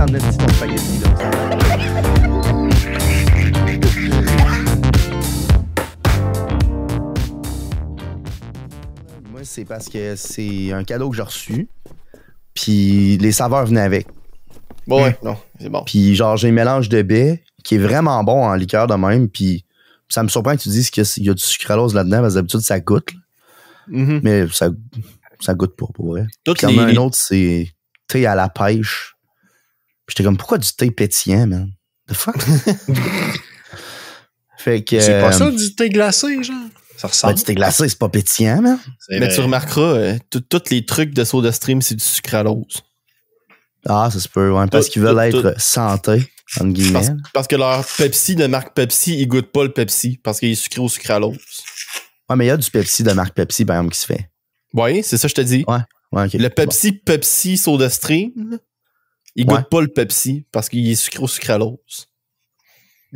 en esti ton spaghetti, là. Moi, c'est parce que c'est un cadeau que j'ai reçu. Puis les saveurs venaient avec. Bon, ouais, non, c'est bon. Puis genre, j'ai un mélange de baies qui est vraiment bon en liqueur de même. Puis ça me surprend que tu dises qu'il y a du sucralose là-dedans, parce que d'habitude, ça goûte. Là. Mm-hmm. Mais ça goûte pas, pour vrai. Toutes Puis il y en a un autre, c'est thé à la pêche. Puis j'étais comme, pourquoi du thé pétillant, man? The fuck? Fait que... C'est pas ça, du thé glacé, genre? Ça ressemble. Ben, du thé glacé, c'est pas pétillant, man. Mais tu remarqueras, tous les trucs de SodaStream, c'est du sucralose. Ah, ça se peut, ouais. Parce qu'ils veulent être santé, entre guillemets. Parce que leur Pepsi de marque Pepsi, ils goûtent pas le Pepsi, parce qu'il est sucré au sucralose. Ouais, mais il y a du Pepsi de marque Pepsi, par exemple, qui se fait. Oui, c'est ça que je te dis. Ouais, ok. Le Pepsi SodaStream, il goûte pas le Pepsi, parce qu'il est sucré au sucralose.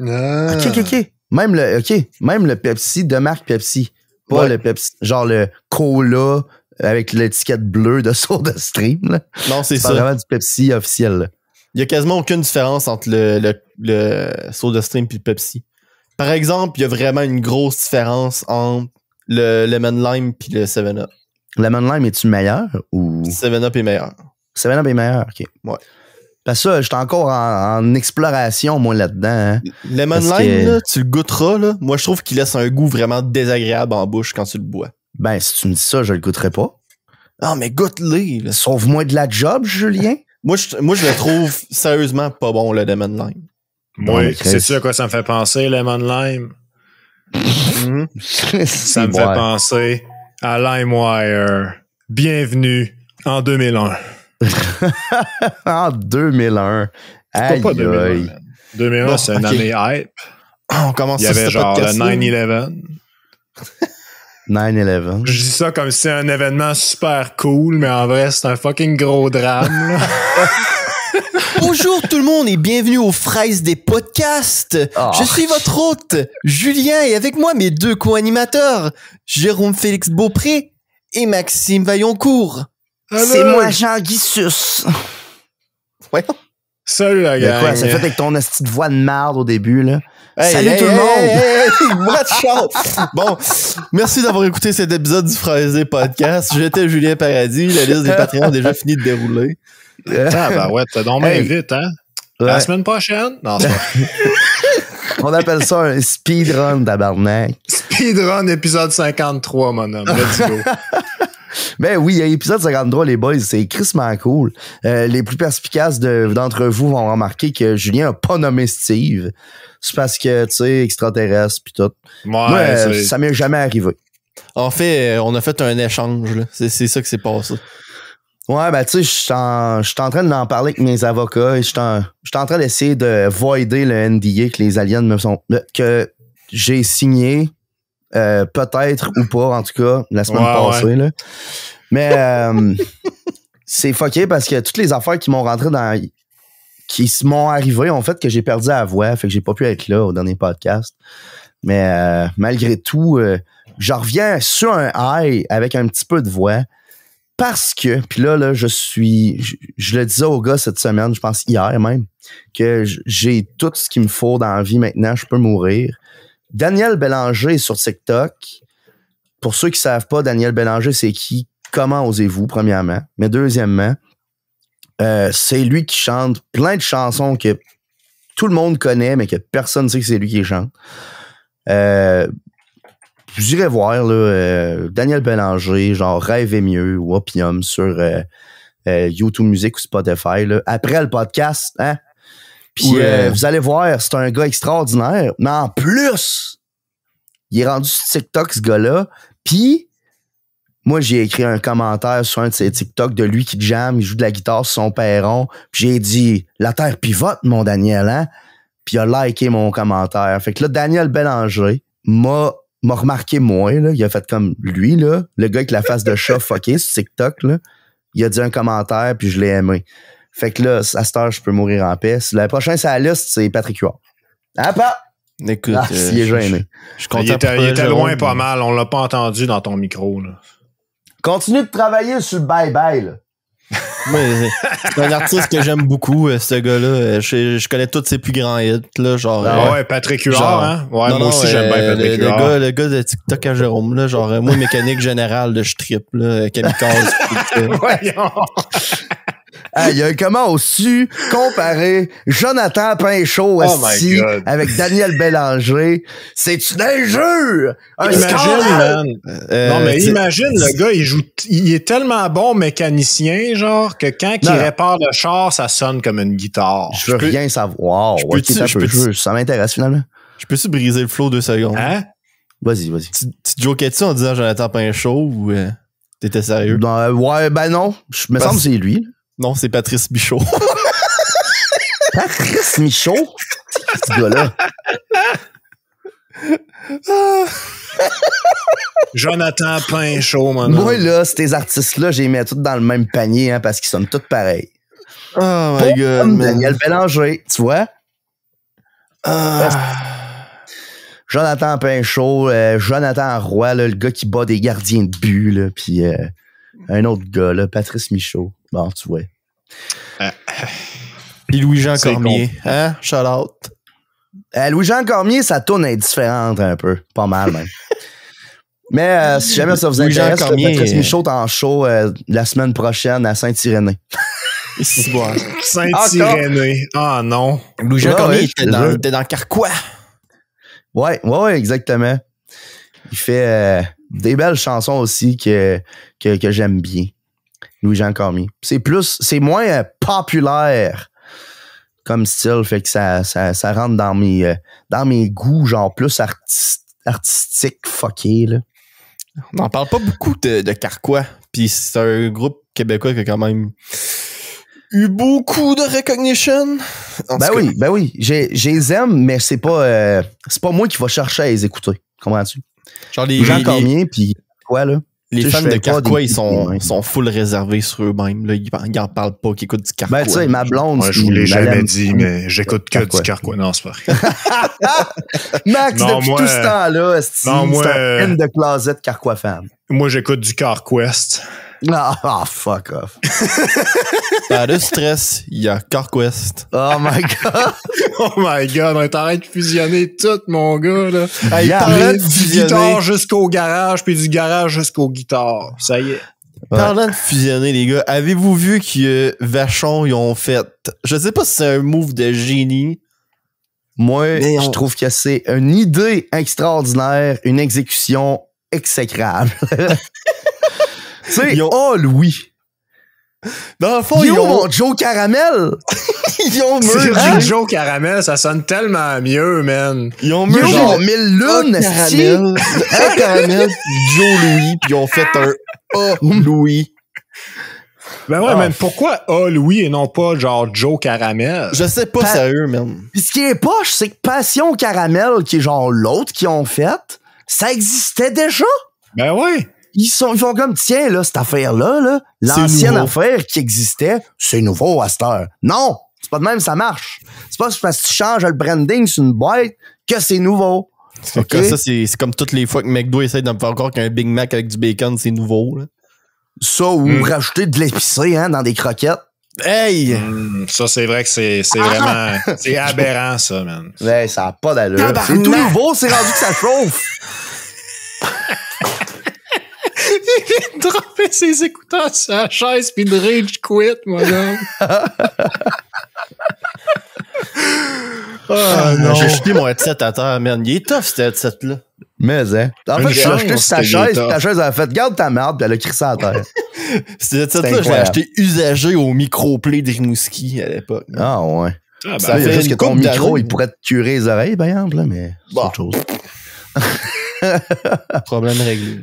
Ah. Ok. Même le Pepsi de marque Pepsi. Pas le Pepsi, genre le cola avec l'étiquette bleue de SodaStream. Là. Non, c'est ça. C'est vraiment du Pepsi officiel. Là. Il y a quasiment aucune différence entre le SodaStream et le Pepsi. Par exemple, il y a vraiment une grosse différence entre le Lemon Lime et le 7-Up. Lemon Lime, est-tu meilleur ou... 7-Up est meilleur. 7-Up est meilleur, ok. Ouais. Parce que ça, j'étais encore en exploration, moi, là-dedans. Hein. Lemon Lime, là, tu le goûteras, là. Moi, je trouve qu'il laisse un goût vraiment désagréable en bouche quand tu le bois. Ben, si tu me dis ça, je le goûterai pas. Ah, mais goûte-le, là. Sauve-moi de la job, Julien. Moi, je le trouve sérieusement pas bon, le Lemon Lime. Moi, sais-tu à quoi ça me fait penser, Lemon Lime? Ça me fait penser à LimeWire. Bienvenue en 2001. En 2001. Aïe, pas 2001. 2001, bon, c'est une année hype. On commence. Il y avait genre le 9/11. 9/11. Je dis ça comme si c'était un événement super cool, mais en vrai, c'est un fucking gros drame. Là. Bonjour tout le monde et bienvenue aux Fraises des podcasts. Oh. Je suis votre hôte, Julien, et avec moi mes deux co-animateurs, Jérôme Félix Beaupré et Maxime Vaillancourt. C'est moi, Jean Guissus. Ouais. Salut la gang. Quoi, c'est fait avec ton esti de voix de marde au début, là. Salut tout le monde! Bon, merci d'avoir écouté cet épisode du Fraisé Podcast. J'étais Julien Paradis. La liste des Patreons a déjà fini de dérouler. Ah, bah ouais, t'as donc bien vite, hein? Ouais. La semaine prochaine? Non, c'est pas. On appelle ça un speedrun, tabarnak. Speedrun épisode 53, mon homme. Let's go. Ben oui, épisode 53, les boys, c'est crissement cool. Les plus perspicaces d'entre vous vont remarquer que Julien a pas nommé Steve. C'est parce que, tu sais, extraterrestre pis tout. Ouais, moi, ça m'est jamais arrivé. En fait, on a fait un échange, là. C'est ça qui s'est passé. Ouais, ben tu sais, je suis en train d'en parler avec mes avocats et je suis en train d'essayer de voider le NDA que les aliens que j'ai signé. Peut-être ou pas, en tout cas, la semaine passée. Ouais. Là. Mais c'est fucké parce que toutes les affaires qui m'ont rentré qui m'ont arrivé ont fait que j'ai perdu la voix, fait que j'ai pas pu être là au dernier podcast. Mais malgré tout, je reviens sur un high avec un petit peu de voix parce que, puis là, je le disais aux gars cette semaine, je pense hier même, que j'ai tout ce qu'il me faut dans la vie maintenant, je peux mourir. Daniel Bélanger est sur TikTok. Pour ceux qui savent pas, Daniel Bélanger, c'est qui? Comment osez-vous, premièrement? Mais deuxièmement, c'est lui qui chante plein de chansons que tout le monde connaît, mais que personne ne sait que c'est lui qui les chante. Vous irez voir là, Daniel Bélanger, genre Rêve est mieux ou Opium sur YouTube Music ou Spotify. Là. Après le podcast, hein? Puis vous allez voir, c'est un gars extraordinaire. Mais en plus, il est rendu sur TikTok, ce gars-là. Puis, moi, j'ai écrit un commentaire sur un de ses TikTok de lui qui jamme, il joue de la guitare sur son perron. Puis j'ai dit, la terre pivote, mon Daniel, hein? Puis il a liké mon commentaire. Fait que là, Daniel Bélanger m'a remarqué moi, là. Il a fait comme lui, là. Le gars avec la face de chat fucké sur TikTok, là. Il a dit un commentaire, puis je l'ai aimé. Fait que là, à cette heure, je peux mourir en paix. Le prochain sur la liste, c'est Patrick Huard. Ah, pas! Écoute, il est gêné. Il était loin pas mal. On l'a pas entendu dans ton micro, là. Continue de travailler sur le bye-bye, là. C'est un artiste que j'aime beaucoup, ce gars-là. Je connais tous ses plus grands hits, là, genre. Ouais, Patrick Huard, hein? Ouais, moi aussi, j'aime bien Patrick Huard. Le gars de TikTok à Jérôme, là, genre, moi, mécanique générale, là, je trippe, là, kamikaze. Voyons! Il y a comment aussi comparer Jonathan Pinchot avec Daniel Bélanger. C'est une injure! Imagine, man. Non, mais imagine, le gars, il est tellement bon mécanicien, genre, que quand il répare le char, ça sonne comme une guitare. Je veux rien savoir. Ça m'intéresse, finalement. Je peux-tu briser le flow 2 secondes? Hein? Vas-y. Tu jokais-tu en disant Jonathan Pinchot ou t'étais sérieux? Ouais, ben non. Je me semble que c'est lui. Non, c'est Patrice Michaud. Patrice Michaud? C'est ce gars-là. Jonathan Pinchot, mon Moi, là, ces artistes-là, je les mets tous dans le même panier, hein, parce qu'ils sonnent tous pareils. Oh my God. Comme Daniel Bélanger, tu vois? Jonathan Pinchot, Jonathan Roy, là, le gars qui bat des gardiens de but, là, puis un autre gars, là, Patrice Michaud. Bon, tu vois. Puis Louis-Jean Cormier, hein? Shout out. Louis-Jean Cormier, sa tourne est différente un peu. Pas mal, même. Mais si jamais ça vous intéresse, Patrice Michaud est en show la semaine prochaine à Saint-Irénée. Saint-Irénée. Ah non. Louis-Jean Cormier était dans Carquois. Ouais, exactement. Il fait des belles chansons aussi que j'aime bien. Louis-Jean Cormier. C'est moins populaire comme style, fait que ça rentre dans mes goûts, genre plus artistiques, fuckés, là. On n'en parle pas beaucoup de Carquois. Puis c'est un groupe québécois qui a quand même eu beaucoup de recognition. Ben oui. J'ai les aime, mais c'est pas moi qui va chercher à les écouter. Comprends-tu? Genre Jean Cormier, puis quoi, là? Les fans de Carquois, ils sont full réservés sur eux-mêmes. Là. Ils en parlent pas, qu'ils écoutent du Carquois. Ben, tu sais, ma blonde... Moi, je vous l'ai jamais dit, mais j'écoute que du Carquois. Non, c'est pas vrai. Max, depuis tout ce temps-là, c'est un in de closet Carquois fan. Moi, j'écoute du CarQuest. Fuck off. Pas de stress, il y a CarQuest. Oh my God. Oh my God, on est en train de fusionner tout, mon gars, là. Du guitare jusqu'au garage, puis du garage jusqu'au guitare. Ça y est. Parlant de fusionner, les gars, avez-vous vu que Vachon, ils ont fait... Je sais pas si c'est un move de génie. Moi, je trouve que c'est une idée extraordinaire, une exécution exécrable. Tu sais, Louis. Dans le fond, ils ont mon Joe Caramel. Ils ont mergé Joe Caramel, ça sonne tellement mieux, man. Ils ont mergé genre Mille Lunes, Caramel, Joe Louis, puis ils ont fait un Louis. Ben ouais, man, pourquoi Louis et non pas genre Joe Caramel? Je sais pas, sérieux, man. Pis ce qui est poche, c'est que Passion Caramel, qui est genre l'autre qu'ils ont fait, ça existait déjà. Ben ouais. Ils font comme, tiens, là, cette affaire-là, là, l'ancienne affaire qui existait, c'est nouveau à cette heure. Non! C'est pas de même, ça marche. C'est pas parce que tu changes le branding sur une boîte que c'est nouveau. Okay? Ça, c'est comme toutes les fois que McDo essaie de me faire croire qu'un Big Mac avec du bacon, c'est nouveau, là. Ça, ou rajouter de l'épicé, hein, dans des croquettes. Hey! Ça, c'est vrai que c'est vraiment... C'est aberrant, ça, man. Ouais, ça a pas d'allure. C'est tout nouveau, c'est rendu que ça chauffe. Il vient de dropper ses écouteurs sur la chaise pis de rage quit, mon homme. Non. J'ai jeté mon headset à terre, man. Il est tough, cet headset-là. Mais, hein. En fait, j'ai acheté sa chaise, ta chaise a fait, garde ta merde, pis elle a crissé à terre. Cet headset-là, je l'ai acheté usagé au microplay de Rimouski à l'époque. Ah, ouais. Ça fait juste que ton micro, il pourrait te curer les oreilles, par exemple, là, mais c'est autre chose. Problème réglé.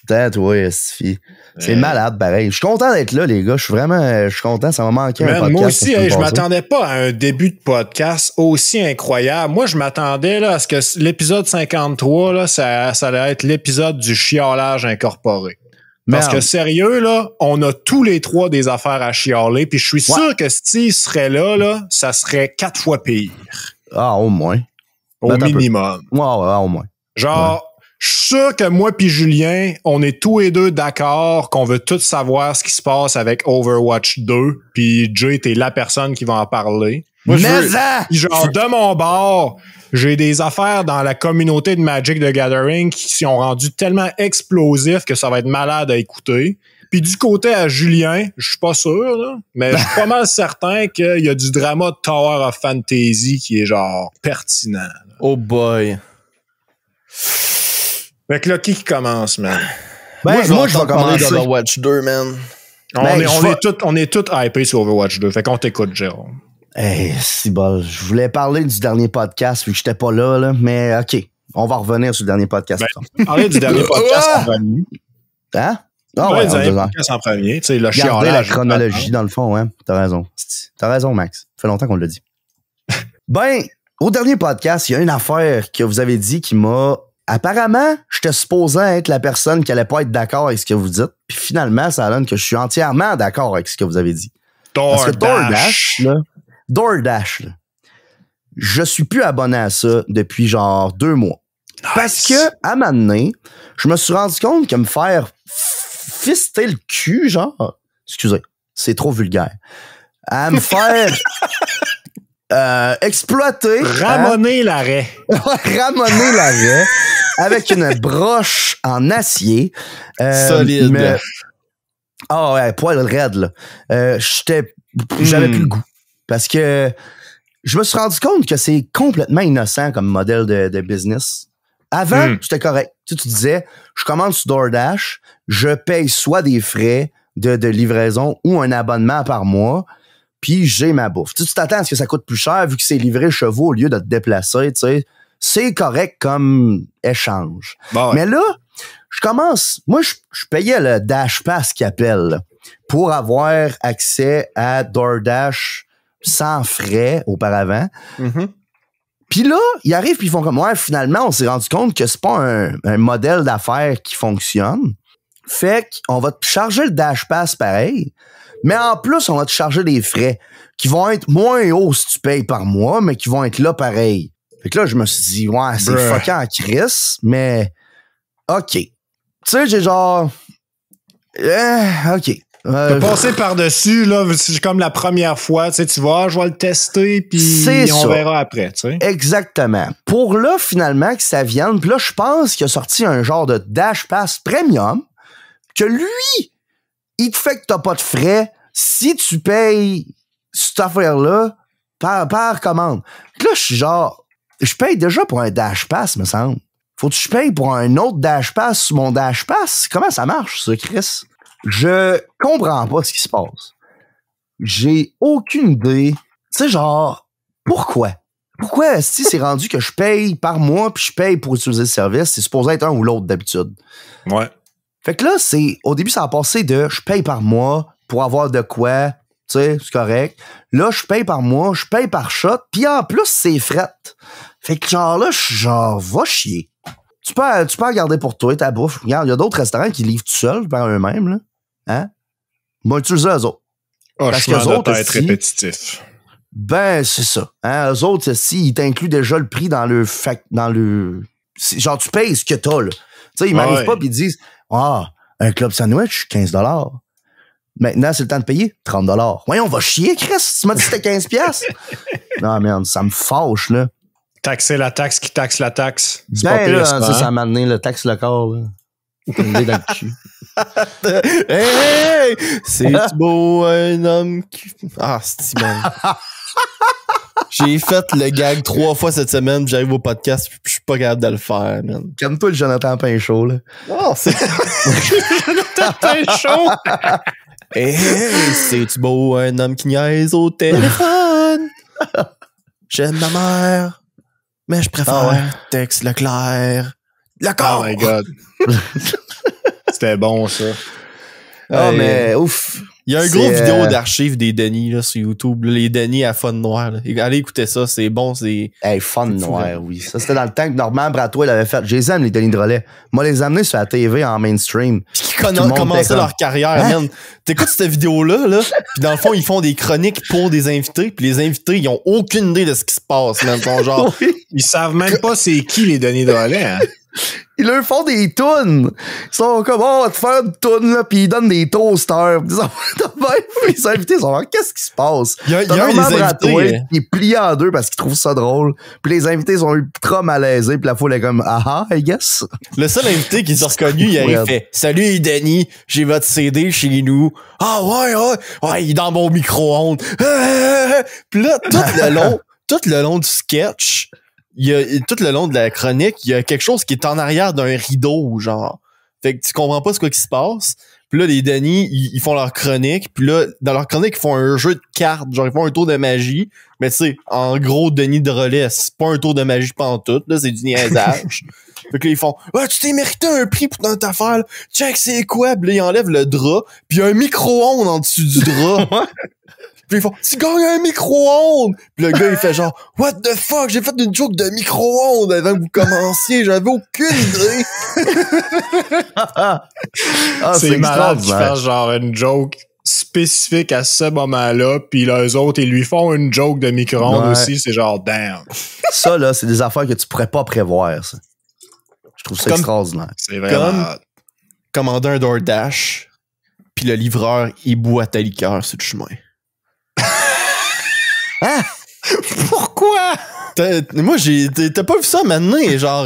Peut-être, oui, c'est malade, pareil. Je suis content d'être là, les gars. Je suis content. Ça m'a manqué un podcast. Moi aussi, je m'attendais pas à un début de podcast aussi incroyable. Moi, je m'attendais là, à ce que l'épisode 53, là, ça allait être l'épisode du chiolage incorporé. Parce que sérieux, là, on a tous les trois des affaires à chialer. Puis je suis sûr que Steve serait là, ça serait 4 fois pire. Ah, au moins. Au minimum. Ouais, au moins. Genre... Je suis sûr que moi puis Julien, on est tous les deux d'accord qu'on veut tous savoir ce qui se passe avec Overwatch 2, puis Jay, t'es la personne qui va en parler. Moi, genre, de mon bord, j'ai des affaires dans la communauté de Magic the Gathering qui s'y ont rendu tellement explosifs que ça va être malade à écouter. Puis du côté à Julien, je suis pas sûr, là, mais je suis pas mal certain qu'il y a du drama de Tower of Fantasy qui est genre pertinent. Là. Oh boy. Fait que là, qui commence, man? Moi, je vais parler commencer. d'Overwatch 2, man. On est tous hypés sur Overwatch 2. Fait qu'on t'écoute, Jérôme. Hey, c'est bon. Je voulais parler du dernier podcast vu que j'étais pas là, mais OK. On va revenir sur le dernier podcast. Parler du dernier podcast en premier. Hein? Ah ouais, du dernier podcast en premier. Tu sais, le Regardez la chronologie, dans le fond, hein. T'as raison. T'as raison, Max. Ça fait longtemps qu'on l'a dit. Ben, au dernier podcast, il y a une affaire que vous avez dit qui m'a... Apparemment, j'étais supposé être la personne qui allait pas être d'accord avec ce que vous dites. Puis finalement, ça donne que je suis entièrement d'accord avec ce que vous avez dit. Parce que DoorDash, là, je suis plus abonné à ça depuis genre 2 mois. Nice. Parce que, à un moment donné, je me suis rendu compte que me faire fister le cul, genre, excusez, c'est trop vulgaire, à me faire exploiter. Ramoner l'arrêt. Ramoner l'arrêt avec une broche en acier. Solide. Ah ouais, poil raide, là. J'avais plus le goût. Parce que je me suis rendu compte que c'est complètement innocent comme modèle de business. Avant, c'était correct. Tu disais, je commande sur DoorDash, je paye soit des frais de livraison ou un abonnement par mois, puis j'ai ma bouffe. Tu t'attends à ce que ça coûte plus cher vu que c'est livré chevaux au lieu de te déplacer, tu sais. C'est correct comme échange. Bon, ouais. Mais là, je commence... Moi, je payais le Dash Pass qu'ils appellent là, pour avoir accès à DoorDash sans frais auparavant. Mm-hmm. Puis là, ils arrivent puis ils font comme... Ouais, finalement, on s'est rendu compte que c'est pas un modèle d'affaires qui fonctionne. Fait qu'on va te charger le Dash Pass pareil, mais en plus, on va te charger des frais qui vont être moins hauts si tu payes par mois, mais qui vont être là pareil. Fait que là, je me suis dit, ouais, c'est fucking en crise, mais OK. Tu sais, j'ai genre... OK. T'as passé par-dessus, là, c'est comme la première fois, tu sais, tu vas, je vais le tester, puis on verra après, tu sais. Exactement. Pour là, finalement, que ça vienne, puis là, je pense qu'il a sorti un genre de Dash Pass Premium, que lui, il te fait que t'as pas de frais si tu payes cette affaire-là par commande. Là, je suis genre, je paye déjà pour un Dash Pass, me semble. Faut que je paye pour un autre Dash Pass sur mon Dash Pass? Comment ça marche, ça, Chris? Je comprends pas ce qui se passe. J'ai aucune idée. Tu sais, genre, pourquoi? Pourquoi si c'est rendu que je paye par mois puis je paye pour utiliser le service? C'est supposé être un ou l'autre d'habitude. Ouais. Fait que là, au début, ça a passé de je paye par mois pour avoir de quoi, tu sais, c'est correct. Là, je paye par mois, je paye par shot, puis en plus, c'est fret. Fait que genre là, je suis genre, va chier. Tu peux regarder pour toi ta bouffe. Regarde, il y a d'autres restaurants qui livrent tout seuls par eux-mêmes, là. Hein? Moi, utiliser eux autres. Parce que eux autres, être répétitif. Ben, c'est ça. Hein? Eux autres, si, ils t'incluent déjà le prix dans le genre, tu payes ce que t'as, là. Tu sais, ils m'arrivent pas pis ils disent, un club sandwich, 15$. Maintenant, c'est le temps de payer 30$. Voyons, on va chier, Chris. Tu m'as dit que c'était 15$. Non, merde, ça me fâche, là. Taxer la taxe qui taxe la taxe. C'est pas pire, ça m'a amené le taxe le corps, là. Dans le cul. Hey! C'est beau, un homme qui... Ah, c'est bon. J'ai fait le gag 3 fois cette semaine, puis j'arrive au podcast, puis je suis pas capable de le faire, man. Calme-toi le Jonathan Pinchot, là. Oh, c'est... Jonathan Pinchot! Hey, c'est beau, un homme qui niaise au téléphone? J'aime ma mère, mais je préfère Tex Leclerc. Oh my God. C'était bon, ça. Ah, mais ouf. Il y a un gros vidéo d'archives des Denis là, sur YouTube. Là, les Denis à Fun Noir. Là. Allez écouter ça, c'est bon. C'est Fun Noir, oui. Ça, c'était dans le temps que Normand Bratois l'avait fait. Je les aime, les Denis Drolet. Moi, les amener sur la TV en mainstream. Qui commençaient leur carrière, man. T'écoutes cette vidéo-là, là, puis dans le fond, ils font des chroniques pour des invités, puis les invités, ils ont aucune idée de ce qui se passe, man. Genre, ils savent même pas c'est qui les Denis Drolet, hein. Ils leur font des tunes. Ils sont comme, on va te faire une tune, là, pis ils donnent des toasters. Les invités sont là, qu'est-ce qui se passe? Il y a un des invités. Il est plié en deux parce qu'il trouve ça drôle. Puis les invités sont ultra malaisés. Puis la foule est comme, I guess. Le seul invité qui s'est reconnu, il arrive fait, salut Danny, j'ai votre CD chez nous. Ah ouais, il est dans mon micro-ondes. Puis là, tout le long du sketch, tout le long de la chronique, il y a quelque chose qui est en arrière d'un rideau, genre. Fait que tu comprends pas ce qui se passe. Puis là, les Denis, ils font leur chronique. Puis là, dans leur chronique, ils font un jeu de cartes. Genre, ils font un tour de magie. Mais tu sais, en gros, Denis de relais, c'est pas un tour de magie pantoute. Là, c'est du niaisage. Fait que là, ils font, tu t'es mérité un prix pour notre affaire. Là. Check, c'est quoi? Puis là, ils enlèvent le drap. Puis il y a un micro-ondes en dessous du drap. Puis ils font, tu gagnes un micro-ondes! Puis le gars, il fait genre, what the fuck, j'ai fait une joke de micro-ondes avant que vous commenciez, j'avais aucune idée! C'est malade de faire genre une joke spécifique à ce moment-là, puis les autres, ils lui font une joke de micro-ondes aussi, c'est genre, damn! Ça, là, c'est des affaires que tu pourrais pas prévoir, ça. Je trouve ça extraordinaire. C'est vraiment... Comme commander un DoorDash, puis le livreur, il boit ta liqueur sur le chemin. Hein? Pourquoi? Moi, t'as pas vu ça maintenant? Genre,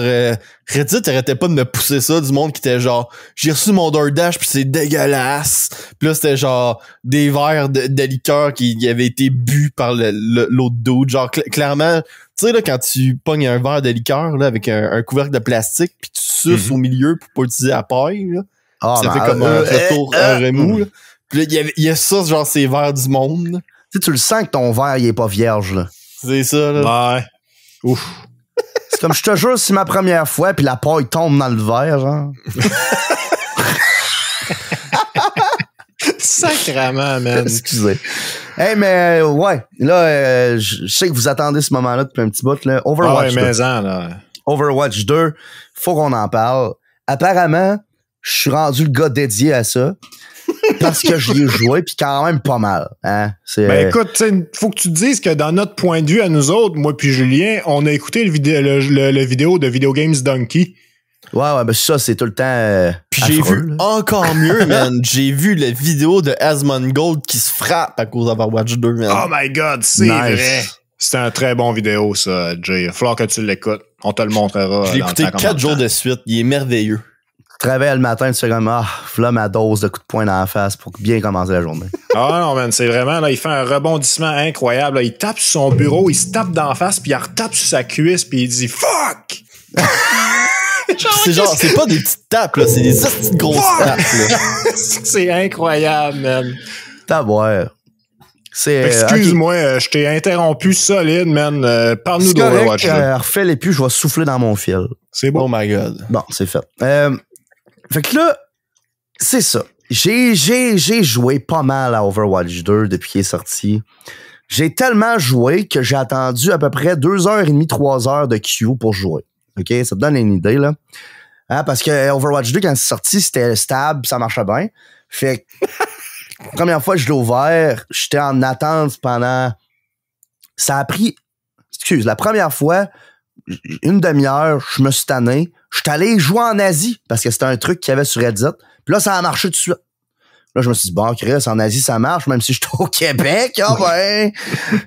Reddit arrêtait pas de me pousser ça, du monde qui était genre, j'ai reçu mon DoorDash pis c'est dégueulasse. Pis là, c'était genre des verres de liqueur qui avaient été bu par l'autre dude. Genre, clairement, tu sais, là, quand tu pognes un verre de liqueur, là, avec un couvercle de plastique pis tu suces au milieu pour pas utiliser la paille, là. Ça fait comme un retour, un remous, là. Pis là, il y a ça, genre, ces verres du monde, là. Tu le sens que ton verre, il est pas vierge, là. C'est ça, là. Ouais. Ouf. C'est comme, je te jure, c'est ma première fois, puis la paille tombe dans le verre, genre. Sacrément, man. Excusez. Hey, mais, ouais. Là, je sais que vous attendez ce moment-là depuis un petit bout, là. Overwatch 2. Là. Overwatch 2, faut qu'on en parle. Apparemment, je suis rendu le gars dédié à ça. Parce que j'y ai joué, puis quand même pas mal. Hein? Ben écoute, faut que tu te dises que dans notre point de vue à nous autres, moi puis Julien, on a écouté le vidéo de Video Games Donkey. Ouais, ben ça, c'est tout le temps puis j'ai vu encore mieux, man. J'ai vu la vidéo de Asmongold qui se frappe à cause d'Overwatch 2, man. Oh my God, c'est vrai. C'était un très bon vidéo, ça, Jay. Il va falloir que tu l'écoutes. On te le montrera. Je l'ai écouté 4 jours de suite. Il est merveilleux. Tu te réveilles le matin, tu fais comme, là, ma dose de coups de poing dans la face pour bien commencer la journée. Ah non, man, c'est vraiment, là, il fait un rebondissement incroyable. Là. Il tape sur son bureau, il se tape d'en face, puis il retape sur sa cuisse, puis il dit « Fuck! » C'est pas des petites tapes, là, c'est des petites grosses tapes, là. C'est incroyable, man. T'as Excuse-moi, je t'ai interrompu solide, man. Parle-nous d'Overwatch. Refais-les plus, je vais souffler dans mon fil. C'est bon. Oh my God. Bon, c'est fait. Fait que là, c'est ça. J'ai joué pas mal à Overwatch 2 depuis qu'il est sorti. J'ai tellement joué que j'ai attendu à peu près 2h30, 3h de queue pour jouer. OK? Ça te donne une idée, là. Hein, parce que Overwatch 2, quand c'est sorti, c'était stable, ça marchait bien. Fait que, première fois que je l'ai ouvert, j'étais en attente pendant... Ça a pris... la première fois, une demi-heure, je me suis tanné. Je suis allé jouer en Asie, parce que c'était un truc qu'il y avait sur Reddit. Puis là, ça a marché tout de suite. Là, je me suis dit, bon, Chris, en Asie, ça marche, même si je suis au Québec. Ah ben,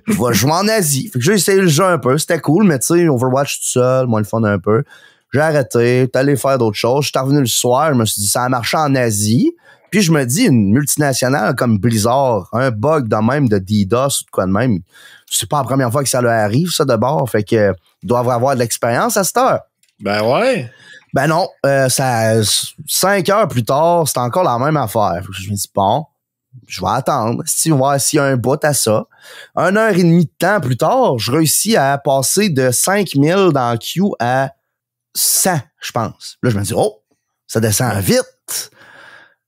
je vais jouer en Asie. Fait que j'ai essayé le jeu un peu. C'était cool, mais tu sais, Overwatch tout seul, moins le fun un peu. J'ai arrêté, t'es allé faire d'autres choses. Je suis revenu le soir, je me suis dit, ça a marché en Asie. Puis je me dis, une multinationale comme Blizzard, un bug de même de DDoS ou de quoi de même, c'est pas la première fois que ça leur arrive, ça, de bord. Fait que, ils doivent avoir de l'expérience à cette heure. Ben ouais. Ben non, 5 heures plus tard, c'est encore la même affaire. Je me dis, bon, je vais attendre. Si on va voir s'il y a un bout à ça. 1h30 de temps plus tard, je réussis à passer de 5000 dans le queue à 100, je pense. Là, je me dis, oh, ça descend vite.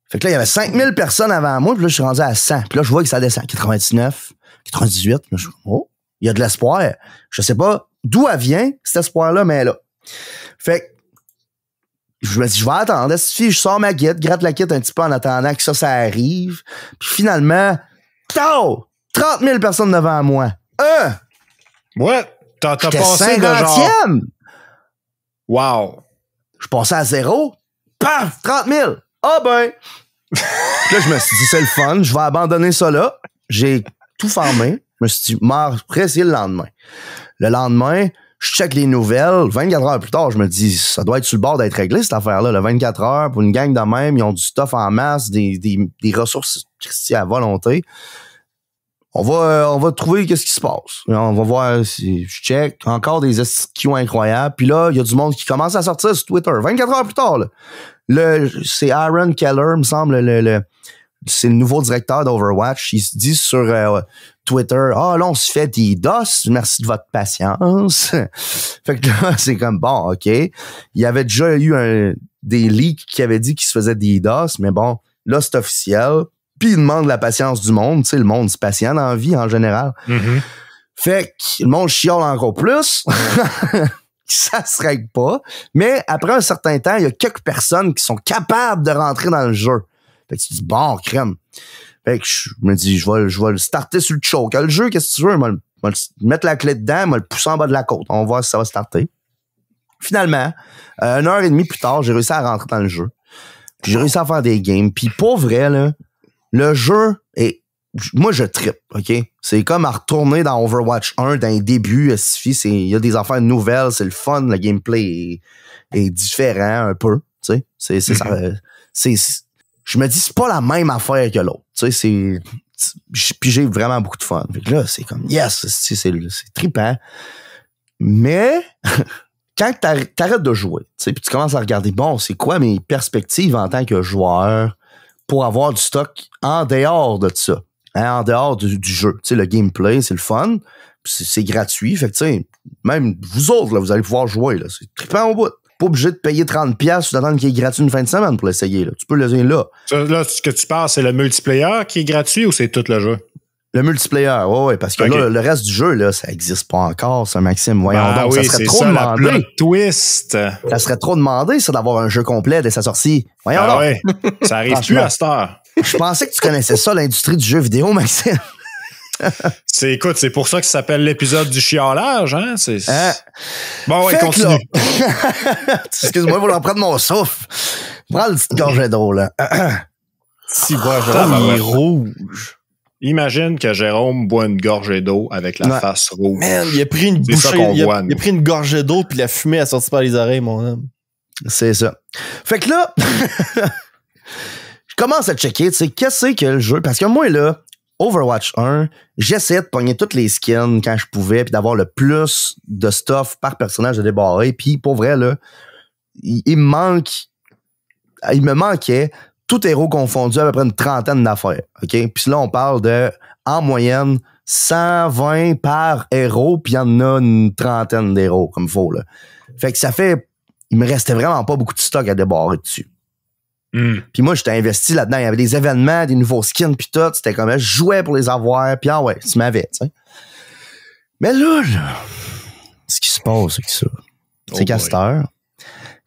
Fait que là, il y avait 5000 personnes avant moi, puis là, je suis rendu à 100. Puis là, je vois que ça descend. 99, 98. Là, je dis, oh, il y a de l'espoir. Je sais pas d'où elle vient, cet espoir-là, mais là. Fait que, je me dis, je vais attendre. Je sors ma guide, gratte la kit un petit peu en attendant que ça arrive. Puis finalement, 30 000 personnes devant moi. Ouais, t'as passé 50e. de genre... Wow. Je passais à 0. Paf! 30 000. Ah ben! Là, je me suis dit, c'est le fun. Je vais abandonner ça là. J'ai tout fermé. Je me suis dit, après, essayer le lendemain. Le lendemain, je check les nouvelles. 24 heures plus tard, je me dis, ça doit être sur le bord d'être réglé, cette affaire-là. Le 24 heures, pour une gang de même, ils ont du stuff en masse, des ressources à volonté. On va trouver qu'est-ce qui se passe. On va voir si je check. Encore des SQ incroyables. Puis là, il y a du monde qui commence à sortir sur Twitter. 24 heures plus tard, là. C'est Aaron Keller, me semble, c'est le nouveau directeur d'Overwatch. Il se dit sur Twitter, là, on se fait des DOS. Merci de votre patience. Fait que là, c'est comme, bon, OK. Il y avait déjà eu des leaks qui avaient dit qu'ils se faisaient des DOS, mais bon, là, c'est officiel. Puis il demande la patience du monde. Tu sais, le monde, c'est patient dans la vie, en général. Mm-hmm. Fait que le monde chiale encore plus. Ça se règle pas. Mais après un certain temps, il y a quelques personnes qui sont capables de rentrer dans le jeu. Fait que tu te dis, bon, crème. Fait que je me dis, je vais le starter sur le choke. Le jeu, qu'est-ce que tu veux? Je vais mettre la clé dedans, je vais le pousser en bas de la côte. On va voir si ça va starter. Finalement, 1h30 plus tard, j'ai réussi à rentrer dans le jeu. Puis j'ai réussi à faire des games. Puis pour vrai, là, le jeu est... Moi, je trippe, OK? C'est comme à retourner dans Overwatch 1 dans les débuts. Il y a des affaires nouvelles, c'est le fun, le gameplay est différent un peu, tu sais. Je me dis, c'est pas la même affaire que l'autre, tu sais, puis j'ai vraiment beaucoup de fun. Fait que là, c'est comme, yes, c'est trippant. Mais... quand t'arrêtes de jouer, tu sais, puis tu commences à regarder, bon, c'est quoi mes perspectives en tant que joueur pour avoir du stock en dehors de ça, hein, en dehors du jeu. Tu sais, le gameplay, c'est le fun, c'est gratuit, fait que tu sais, même vous autres, là, vous allez pouvoir jouer, là, c'est trippant au bout. Pas obligé de payer 30$ ou d'attendre qu'il est gratuit une fin de semaine pour l'essayer, là. Tu peux l'essayer là. Là, ce que tu parles, c'est le multiplayer qui est gratuit ou c'est tout le jeu? Le multiplayer, ouais, parce que là, le reste du jeu, là, ça existe pas encore, ça, Maxime. Voyons donc, oui, ça serait trop demandé. La plot twist. Ça serait trop demandé, ça, d'avoir un jeu complet dès sa sortie. Voyons donc. Ouais, ça arrive plus à cette heure. Je pensais que tu connaissais ça, l'industrie du jeu vidéo, Maxime. Écoute, c'est pour ça que ça s'appelle l'épisode du chiolage, hein? Bon, ouais, fait continue. Excuse-moi, je vais en prendre mon souffle. Prends le petit gorgée d'eau, là. Si, il est rouge. Imagine que Jérôme boit une gorgée d'eau avec la face rouge. Man, il a pris une bouchée, il a pris une gorgée d'eau puis la fumée a sorti par les oreilles, mon homme. C'est ça. Fait que là, je commence à checker, tu sais, qu'est-ce que le jeu... Parce que moi, là, Overwatch 1, j'essayais de pogner toutes les skins quand je pouvais puis d'avoir le plus de stuff par personnage de débarrer. Puis pour vrai, là, il me manquait... tout héros confondu, à peu près une trentaine d'affaires. OK? Puis là, on parle de, en moyenne, 120 par héros, puis il y en a une trentaine d'héros, comme il faut, là. Fait que ça fait... Il me restait vraiment pas beaucoup de stock à débarrer dessus. Puis moi, j'étais investi là-dedans. Il y avait des événements, des nouveaux skins, puis tout. C'était comme, je jouais pour les avoir, puis tu m'avais, tu sais. Mais là, ce qui se passe avec ça, c'est qu'à cette heure,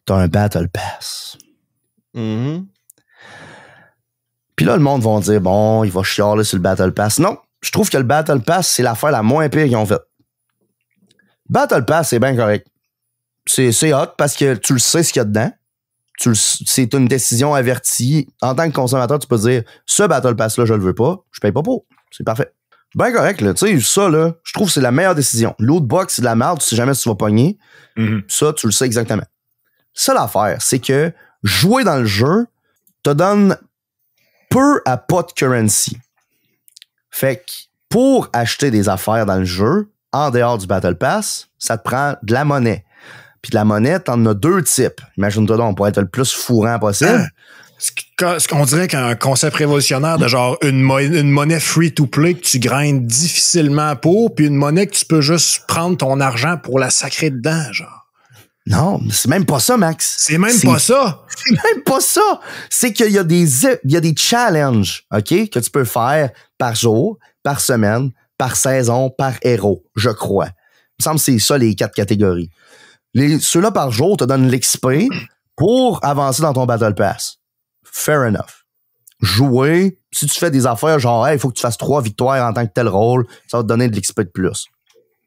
t'as un Battle Pass. Puis là, le monde va dire, bon, il va chialer sur le Battle Pass. Non, je trouve que le Battle Pass, c'est l'affaire la moins pire qu'ils ont faite. Battle Pass, c'est bien correct. C'est hot parce que tu le sais ce qu'il y a dedans. C'est une décision avertie. En tant que consommateur, tu peux dire, ce Battle Pass-là, je le veux pas. Je paye pas pour. C'est parfait. Bien correct, là. Tu sais, ça, là, je trouve que c'est la meilleure décision. Lootbox, c'est de la merde. Tu sais jamais si tu vas pogner. Ça, tu le sais exactement. Ça, l'affaire, c'est que jouer dans le jeu te donne peu à pas de currency. Fait que pour acheter des affaires dans le jeu, en dehors du Battle Pass, ça te prend de la monnaie. Puis de la monnaie, t'en as deux types. Imagine-toi donc, pour être le plus fourrant possible. Ce qu'on dirait qu'un concept révolutionnaire de genre une monnaie free-to-play que tu grindes difficilement pour, puis une monnaie que tu peux juste prendre ton argent pour la sacrer dedans, genre. Non, c'est même pas ça, Max. C'est même pas ça. C'est même pas ça. C'est qu'il y a des challenges, OK, que tu peux faire par jour, par semaine, par saison, par héros, je crois. Il me semble que c'est ça les 4 catégories. Ceux-là par jour te donnent l'XP pour avancer dans ton Battle Pass. Fair enough. Jouer, si tu fais des affaires genre, il faut que tu fasses 3 victoires en tant que tel rôle, ça va te donner de l'XP de plus.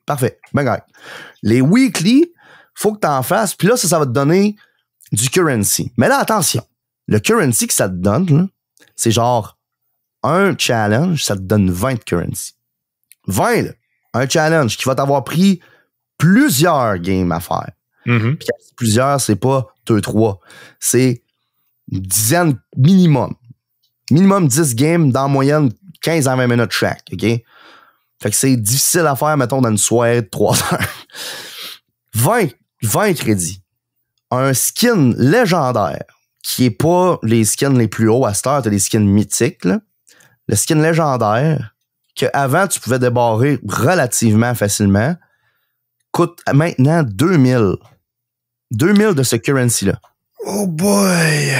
Parfait. Ben, correct. Les weekly, faut que tu en fasses. Puis là, ça va te donner du currency. Mais là, attention. Le currency que ça te donne, là, c'est genre un challenge, ça te donne 20 de currency. 20, là. Un challenge qui va t'avoir pris plusieurs games à faire. Mm-hmm. Puis plusieurs, c'est pas 2-3. C'est une dizaine minimum. Minimum 10 games, dans la moyenne 15 à 20 minutes chaque, OK? Fait que c'est difficile à faire, mettons, dans une soirée de 3 heures. 20 crédits. Un skin légendaire, qui est pas les skins les plus hauts à cette heure, t'as des skins mythiques, là. Le skin légendaire, qu'avant tu pouvais débarrer relativement facilement, coûte maintenant 2000. 2000 de ce currency-là. Oh boy!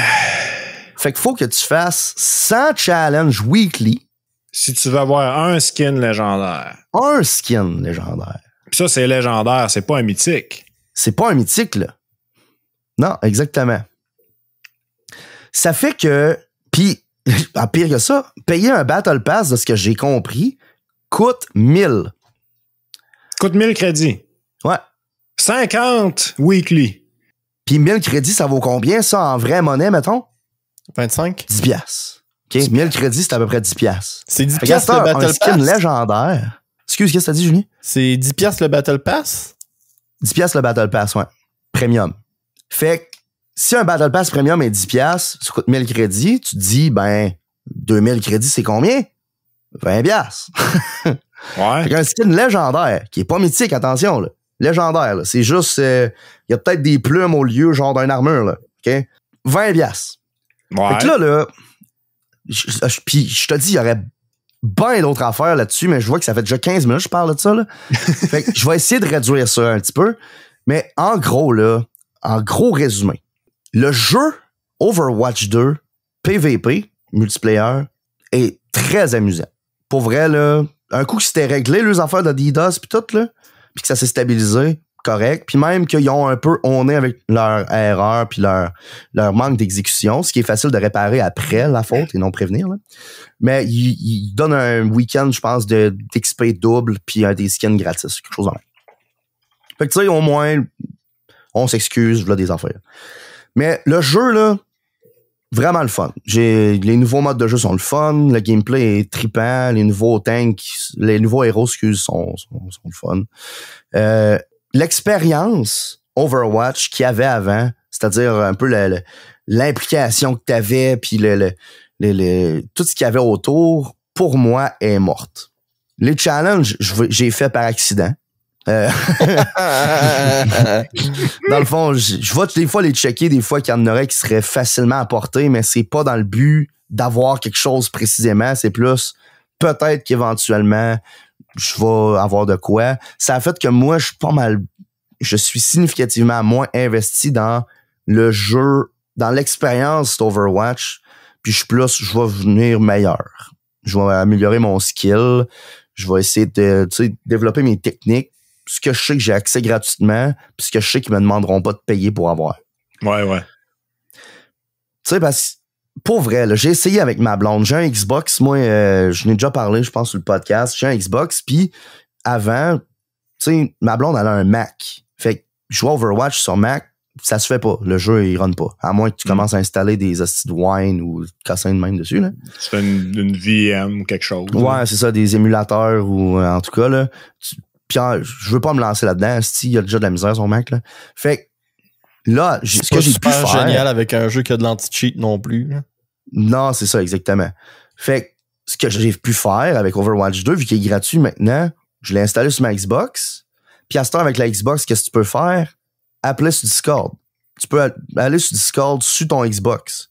Fait qu'il faut que tu fasses 100 challenges weekly. Si tu veux avoir un skin légendaire. Un skin légendaire. Puis ça, c'est légendaire, c'est pas un mythique. C'est pas un mythique, là. Non, exactement. Ça fait que, puis, pire que ça, payer un Battle Pass, de ce que j'ai compris, coûte 1000. Coûte 1000 crédits. Ouais. 50 weekly. Puis 1000 crédits, ça vaut combien, ça, en vraie monnaie, mettons? 25? 10 piastres. OK? 1000 crédits, c'est à peu près 10 piastres. C'est 10 piastres le Battle un skin Pass? légendaire. Excuse, qu'est-ce que t'as dit, Julie? C'est 10 piastres le Battle Pass? 10 piastres le Battle Pass, ouais. Premium. Fait que, si un Battle Pass Premium est 10 piastres, ça coûte 1000 crédits, tu te dis, ben, 2000 crédits, c'est combien? 20 piastres. Ouais. Fait qu'un skin légendaire, qui est pas mythique, attention, là. Légendaire, là. C'est juste, il y a peut-être des plumes au lieu, genre, d'une armure, là. OK? 20 piastres. Ouais. Fait que là, puis je te dis, il y aurait bien d'autres affaires là-dessus, mais je vois que ça fait déjà 15 minutes que je parle de ça, là. Fait que je vais essayer de réduire ça un petit peu. Mais en gros, là, en gros résumé, le jeu Overwatch 2 PVP, multiplayer, est très amusant. Pour vrai, là, un coup que c'était réglé, les affaires de DDoS pis tout, là, pis que ça s'est stabilisé, correct, puis même qu'ils ont un peu honné avec leur erreur puis leur manque d'exécution, ce qui est facile de réparer après la faute et non prévenir, là. Mais ils donnent un week-end, je pense, d'XP double puis des skins gratis, quelque chose de même. Fait que tu sais, au moins, on s'excuse, voilà des affaires. Mais le jeu, là, vraiment le fun. Les nouveaux modes de jeu sont le fun, le gameplay est trippant, les nouveaux tanks, les nouveaux héros, sont le fun. L'expérience Overwatch qu'il y avait avant, c'est-à-dire un peu l'implication que t'avais, puis tout ce qu'il y avait autour, pour moi, est morte. Les challenges, j'ai fait par accident. Dans le fond, je vais des fois les checker, des fois qu'il y en aurait qui seraient facilement apportés, mais c'est pas dans le but d'avoir quelque chose précisément, c'est plus peut-être qu'éventuellement je vais avoir de quoi. Ça a fait que moi, je suis significativement moins investi dans le jeu, dans l'expérience d'Overwatch, puis je vais venir meilleur. Je vais améliorer mon skill, je vais essayer de développer mes techniques, ce que je sais que j'ai accès gratuitement, puis ce que je sais qu'ils me demanderont pas de payer pour avoir. Ouais. Tu sais, parce que, pour vrai, là, j'ai essayé avec ma blonde. J'ai un Xbox, moi, je n'ai déjà parlé, je pense, sur le podcast. J'ai un Xbox, puis avant, tu sais, ma blonde, elle a un Mac. Fait que jouer à Overwatch sur Mac, ça se fait pas. Le jeu, il run pas. À moins que tu commences à installer des hosties de wine ou casser de même dessus, là. Tu fais une VM ou quelque chose. Ouais, là. c'est ça, des émulateurs ou, en tout cas, là. Puis je veux pas me lancer là-dedans. Il y a déjà de la misère sur Mac, là. Fait que là, ce que j'ai pu faire... génial avec un jeu qui a de l'anti-cheat non plus. Là. Non, c'est ça, exactement. Fait que ce que j'ai pu faire avec Overwatch 2, vu qu'il est gratuit maintenant, je l'ai installé sur ma Xbox. Puis à ce temps, avec la Xbox, qu'est-ce que tu peux faire? Appeler sur Discord. Tu peux aller sur Discord sur ton Xbox.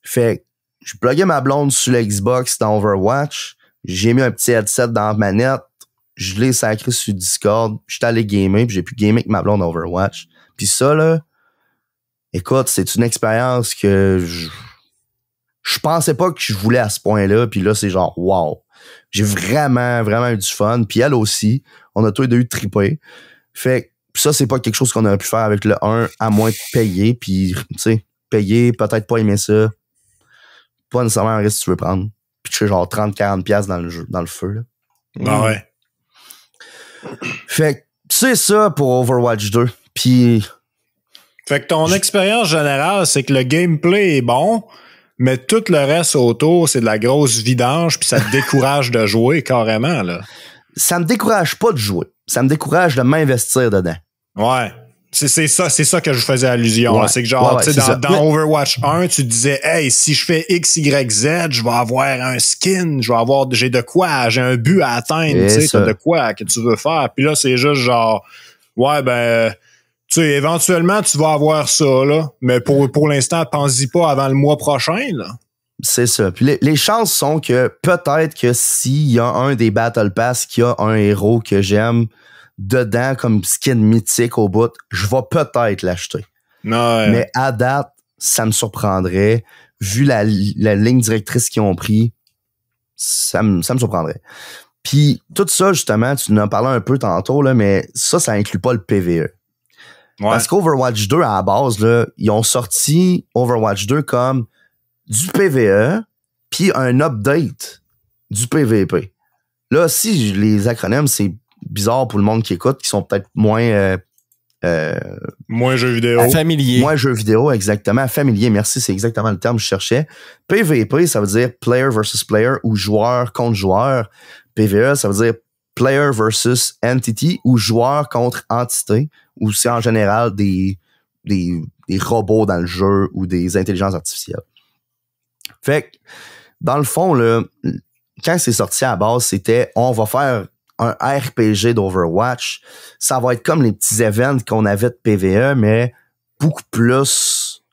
Fait que je pluguais ma blonde sur la Xbox dans Overwatch. J'ai mis un petit headset dans la manette. Je l'ai sacré sur Discord. J'étais allé gamer, puis j'ai pu gamer avec ma blonde Overwatch. Puis ça, là, écoute, c'est une expérience que je pensais pas que je voulais à ce point-là. Puis là, c'est genre, wow. J'ai vraiment, vraiment eu du fun. Puis elle aussi. On a tous les deux eu trippé. Fait que ça, c'est pas quelque chose qu'on aurait pu faire avec le 1, à moins de payer. Puis, tu sais, payer, peut-être pas aimer ça. Pas nécessairement un risque que tu veux prendre. Puis tu sais, genre 30-40$ dans le feu, là. Ah ouais. Fait que c'est ça pour Overwatch 2. Puis Fait que ton expérience générale, c'est que le gameplay est bon, mais tout le reste autour, c'est de la grosse vidange, puis ça te décourage de jouer carrément, là. Ça me décourage pas de jouer. Ça me décourage de m'investir dedans. Ouais. C'est ça que je faisais allusion. Ouais. C'est que genre, tu sais, dans ouais. Overwatch 1, tu te disais, hey, si je fais X, Y, Z, je vais avoir un skin, j'ai de quoi, j'ai un but à atteindre, tu sais, t'as de quoi que tu veux faire. Puis là, c'est juste genre, ouais, ben, tu sais, éventuellement, tu vas avoir ça, là. Mais pour l'instant, pense-y pas avant le mois prochain, là. C'est ça. Puis les chances sont que peut-être que s'il y a un des Battle Pass qui a un héros que j'aime dedans comme skin mythique au bout, je vais peut-être l'acheter. Ouais. Mais à date, ça me surprendrait. Vu la ligne directrice qu'ils ont pris, ça me surprendrait. Puis tout ça, justement, tu en as parlé un peu tantôt, là, mais ça inclut pas le PvE. Ouais. Parce qu'Overwatch 2, à la base, là, ils ont sorti Overwatch 2 comme du PvE, puis un update du PvP. Là, si les acronymes, c'est bizarre pour le monde qui écoute, qui sont peut-être moins... moins jeux vidéo. Familier. Moins jeux vidéo, exactement. Familier, merci, c'est exactement le terme que je cherchais. PvP, ça veut dire player versus player ou joueur contre joueur. PvE, ça veut dire player versus entity ou joueur contre entité, ou c'est en général des robots dans le jeu ou des intelligences artificielles. Fait que, dans le fond, là, quand c'est sorti à la base, c'était on va faire un RPG d'Overwatch. Ça va être comme les petits events qu'on avait de PvE, mais beaucoup plus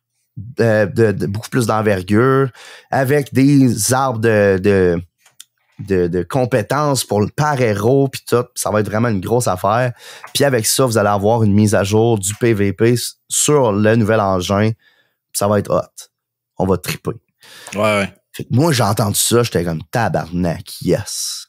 beaucoup plus d'envergure, avec des arbres de compétences par héros, puis tout. Ça va être vraiment une grosse affaire. Puis avec ça, vous allez avoir une mise à jour du PvP sur le nouvel engin. Ça va être hot. On va triper. Ouais. Fait que moi, j'ai entendu ça, j'étais comme tabarnak, yes.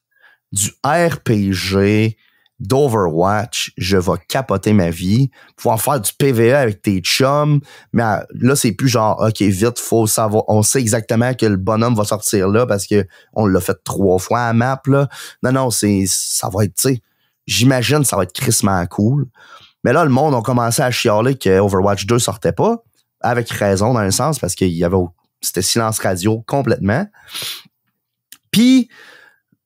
Du RPG d'Overwatch, je vais capoter ma vie. Pouvoir faire du PvE avec tes chums, mais là, c'est plus genre, OK, vite, faut savoir, on sait exactement que le bonhomme va sortir là parce que on l'a fait 3 fois à map, là. Non, ça va être, tu sais, j'imagine ça va être crissement cool. Mais là, le monde a commencé à chialer que Overwatch 2 sortait pas, avec raison dans un sens, parce qu'il y avait, c'était silence radio complètement. Puis,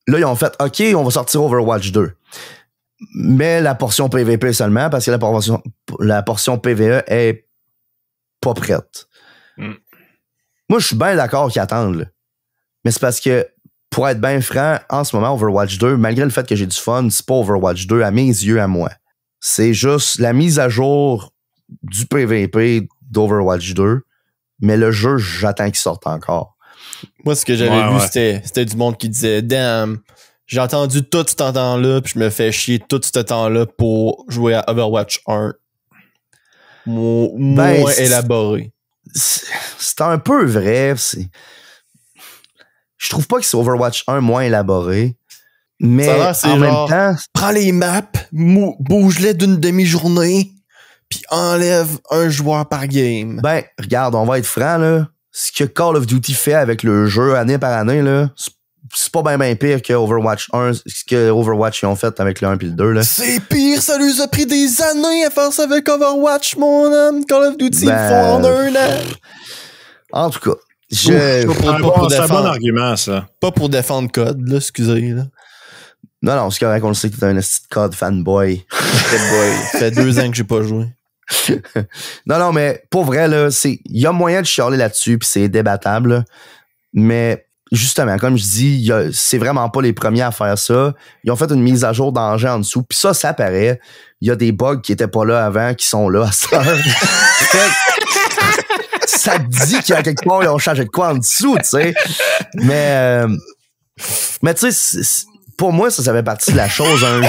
là, ils ont fait, OK, on va sortir Overwatch 2. Mais la portion PvP seulement, parce que la portion PvE est pas prête. Moi, je suis bien d'accord qu'ils attendent, là. Mais c'est parce que, pour être bien franc, en ce moment, Overwatch 2, malgré le fait que j'ai du fun, c'est pas Overwatch 2 à mes yeux, à moi. C'est juste la mise à jour du PvP d'Overwatch 2, mais le jeu, j'attends qu'il sorte encore. Moi, ce que j'avais vu, c'était du monde qui disait « Damn, j'ai entendu tout ce temps-là, puis je me fais chier tout ce temps-là pour jouer à Overwatch 1. » Moins élaboré. C'est un peu vrai. Je trouve pas que c'est Overwatch 1 moins élaboré, mais en même temps... Prends les maps, bouge-les d'une demi-journée, puis enlève un joueur par game. Ben, regarde, on va être franc, là. Ce que Call of Duty fait avec le jeu année par année, là, c'est pas bien pire que Overwatch 1, ce que Overwatch ils ont fait avec le 1 et le 2, là. C'est pire, ça lui a pris des années à faire ça avec Overwatch, mon homme. Call of Duty, ils font en un an. En tout cas, c'est un bon argument, ça. Pas pour défendre COD, là, excusez, là. Non, c'est correct, on le sait que t'es un esti de COD fanboy. Ça fait 2 ans que j'ai pas joué. non, mais pour vrai, là, il y a moyen de chialer là-dessus, puis c'est débattable, là. Mais justement, comme je dis, c'est vraiment pas les premiers à faire ça. Ils ont fait une mise à jour d'engin en dessous, puis ça paraît. Il y a des bugs qui étaient pas là avant, qui sont là à cette heure. Ça te dit qu'il y a quelque part, ils ont changé de quoi en dessous, tu sais. Mais tu sais, pour moi, ça fait partie de la chose. Un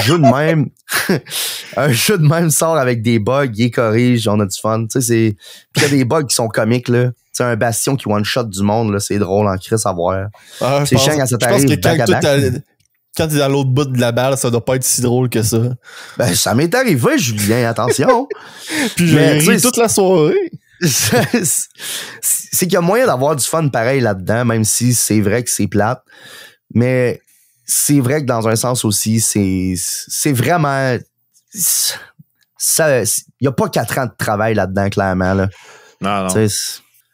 jeu de même sort avec des bugs, il corrige, on a du fun. Tu sais, il y a des bugs qui sont comiques, là. Tu sais, un Bastion qui one-shot du monde, là, c'est drôle en crise à voir. C'est chiant quand ça t'arrive. Je pense que quand t'es dans l'autre bout de la balle, ça doit pas être si drôle que ça. Ben, ça m'est arrivé, Julien, attention. Puis j'ai ri toute la soirée. C'est qu'il y a moyen d'avoir du fun pareil là-dedans, même si c'est vrai que c'est plate. Mais c'est vrai que dans un sens aussi, c'est vraiment... il n'y a pas 4 ans de travail là-dedans, clairement. Là. Non. Puis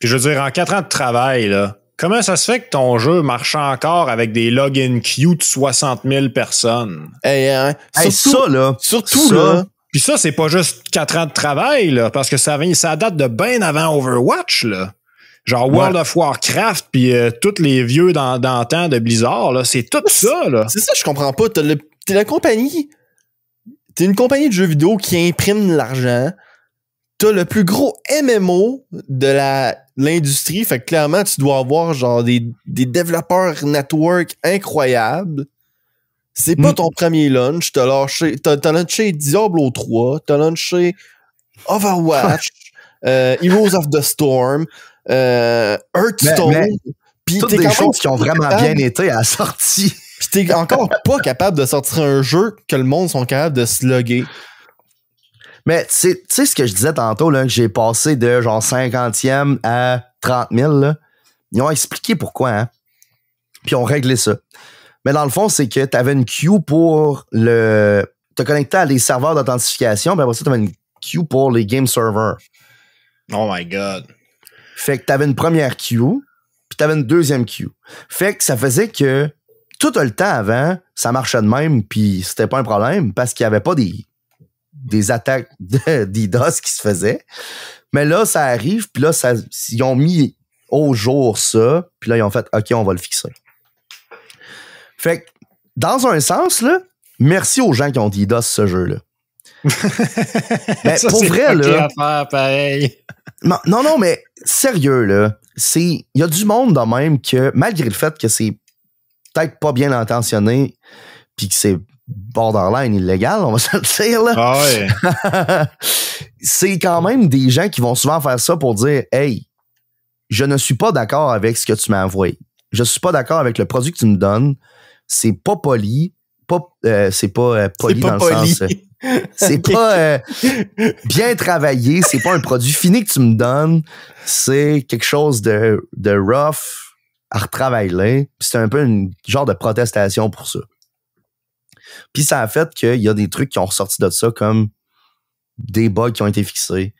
je veux dire, en 4 ans de travail, là, comment ça se fait que ton jeu marche encore avec des login queues de 60 000 personnes? Surtout là. Puis ça, c'est pas juste 4 ans de travail, là, parce que ça date de bien avant Overwatch, là. Genre World of Warcraft, puis tous les vieux d'antan de Blizzard, là, c'est tout ça, là. C'est ça, je comprends pas. T'es la compagnie. T'es une compagnie de jeux vidéo qui imprime de l'argent. T'as le plus gros MMO de l'industrie. Fait que clairement, tu dois avoir genre des développeurs network incroyables. C'est pas ton premier launch. T'as launché Diablo 3, t'as launché Overwatch, Heroes of the Storm, Hearthstone. Pis toutes des choses qui ont vraiment bien été à la sortie. Pis t'es encore pas capable de sortir un jeu que le monde sont capables de slugger. Mais tu sais ce que je disais tantôt, là, que j'ai passé de genre 50e à 30 000, là, ils ont expliqué pourquoi, hein. Puis ils ont réglé ça. Mais dans le fond, c'est que t'avais une queue pour te connecter à des serveurs d'authentification, puis après ça, t'avais une queue pour les game servers. Oh my God. Fait que t'avais une première queue, puis t'avais une deuxième queue. Fait que ça faisait que tout le temps avant, ça marchait de même, puis c'était pas un problème, parce qu'il y avait pas des attaques d'IDOS qui se faisaient. Mais là, ça arrive, puis là, ils ont mis au jour ça, puis là, ils ont fait « OK, on va le fixer ». Fait que, dans un sens, là, merci aux gens qui ont DDoS ce jeu-là. Mais ça, pour vrai, là. À faire pareil. Non, mais sérieux, là. Il y a du monde de même que, malgré le fait que c'est peut-être pas bien intentionné, puis que c'est borderline illégal, on va se le dire, là. Ah ouais. C'est quand même des gens qui vont souvent faire ça pour dire « Hey, je ne suis pas d'accord avec ce que tu m'as envoyé. Je suis pas d'accord avec le produit que tu me donnes. C'est pas poli. C'est pas poli dans le sens. C'est pas bien travaillé. C'est pas un produit fini que tu me donnes. C'est quelque chose de rough à retravailler. Puis c'est un peu une genre de protestation pour ça. Puis ça a fait qu'il y a des trucs qui ont ressorti de ça, comme des bugs qui ont été fixés.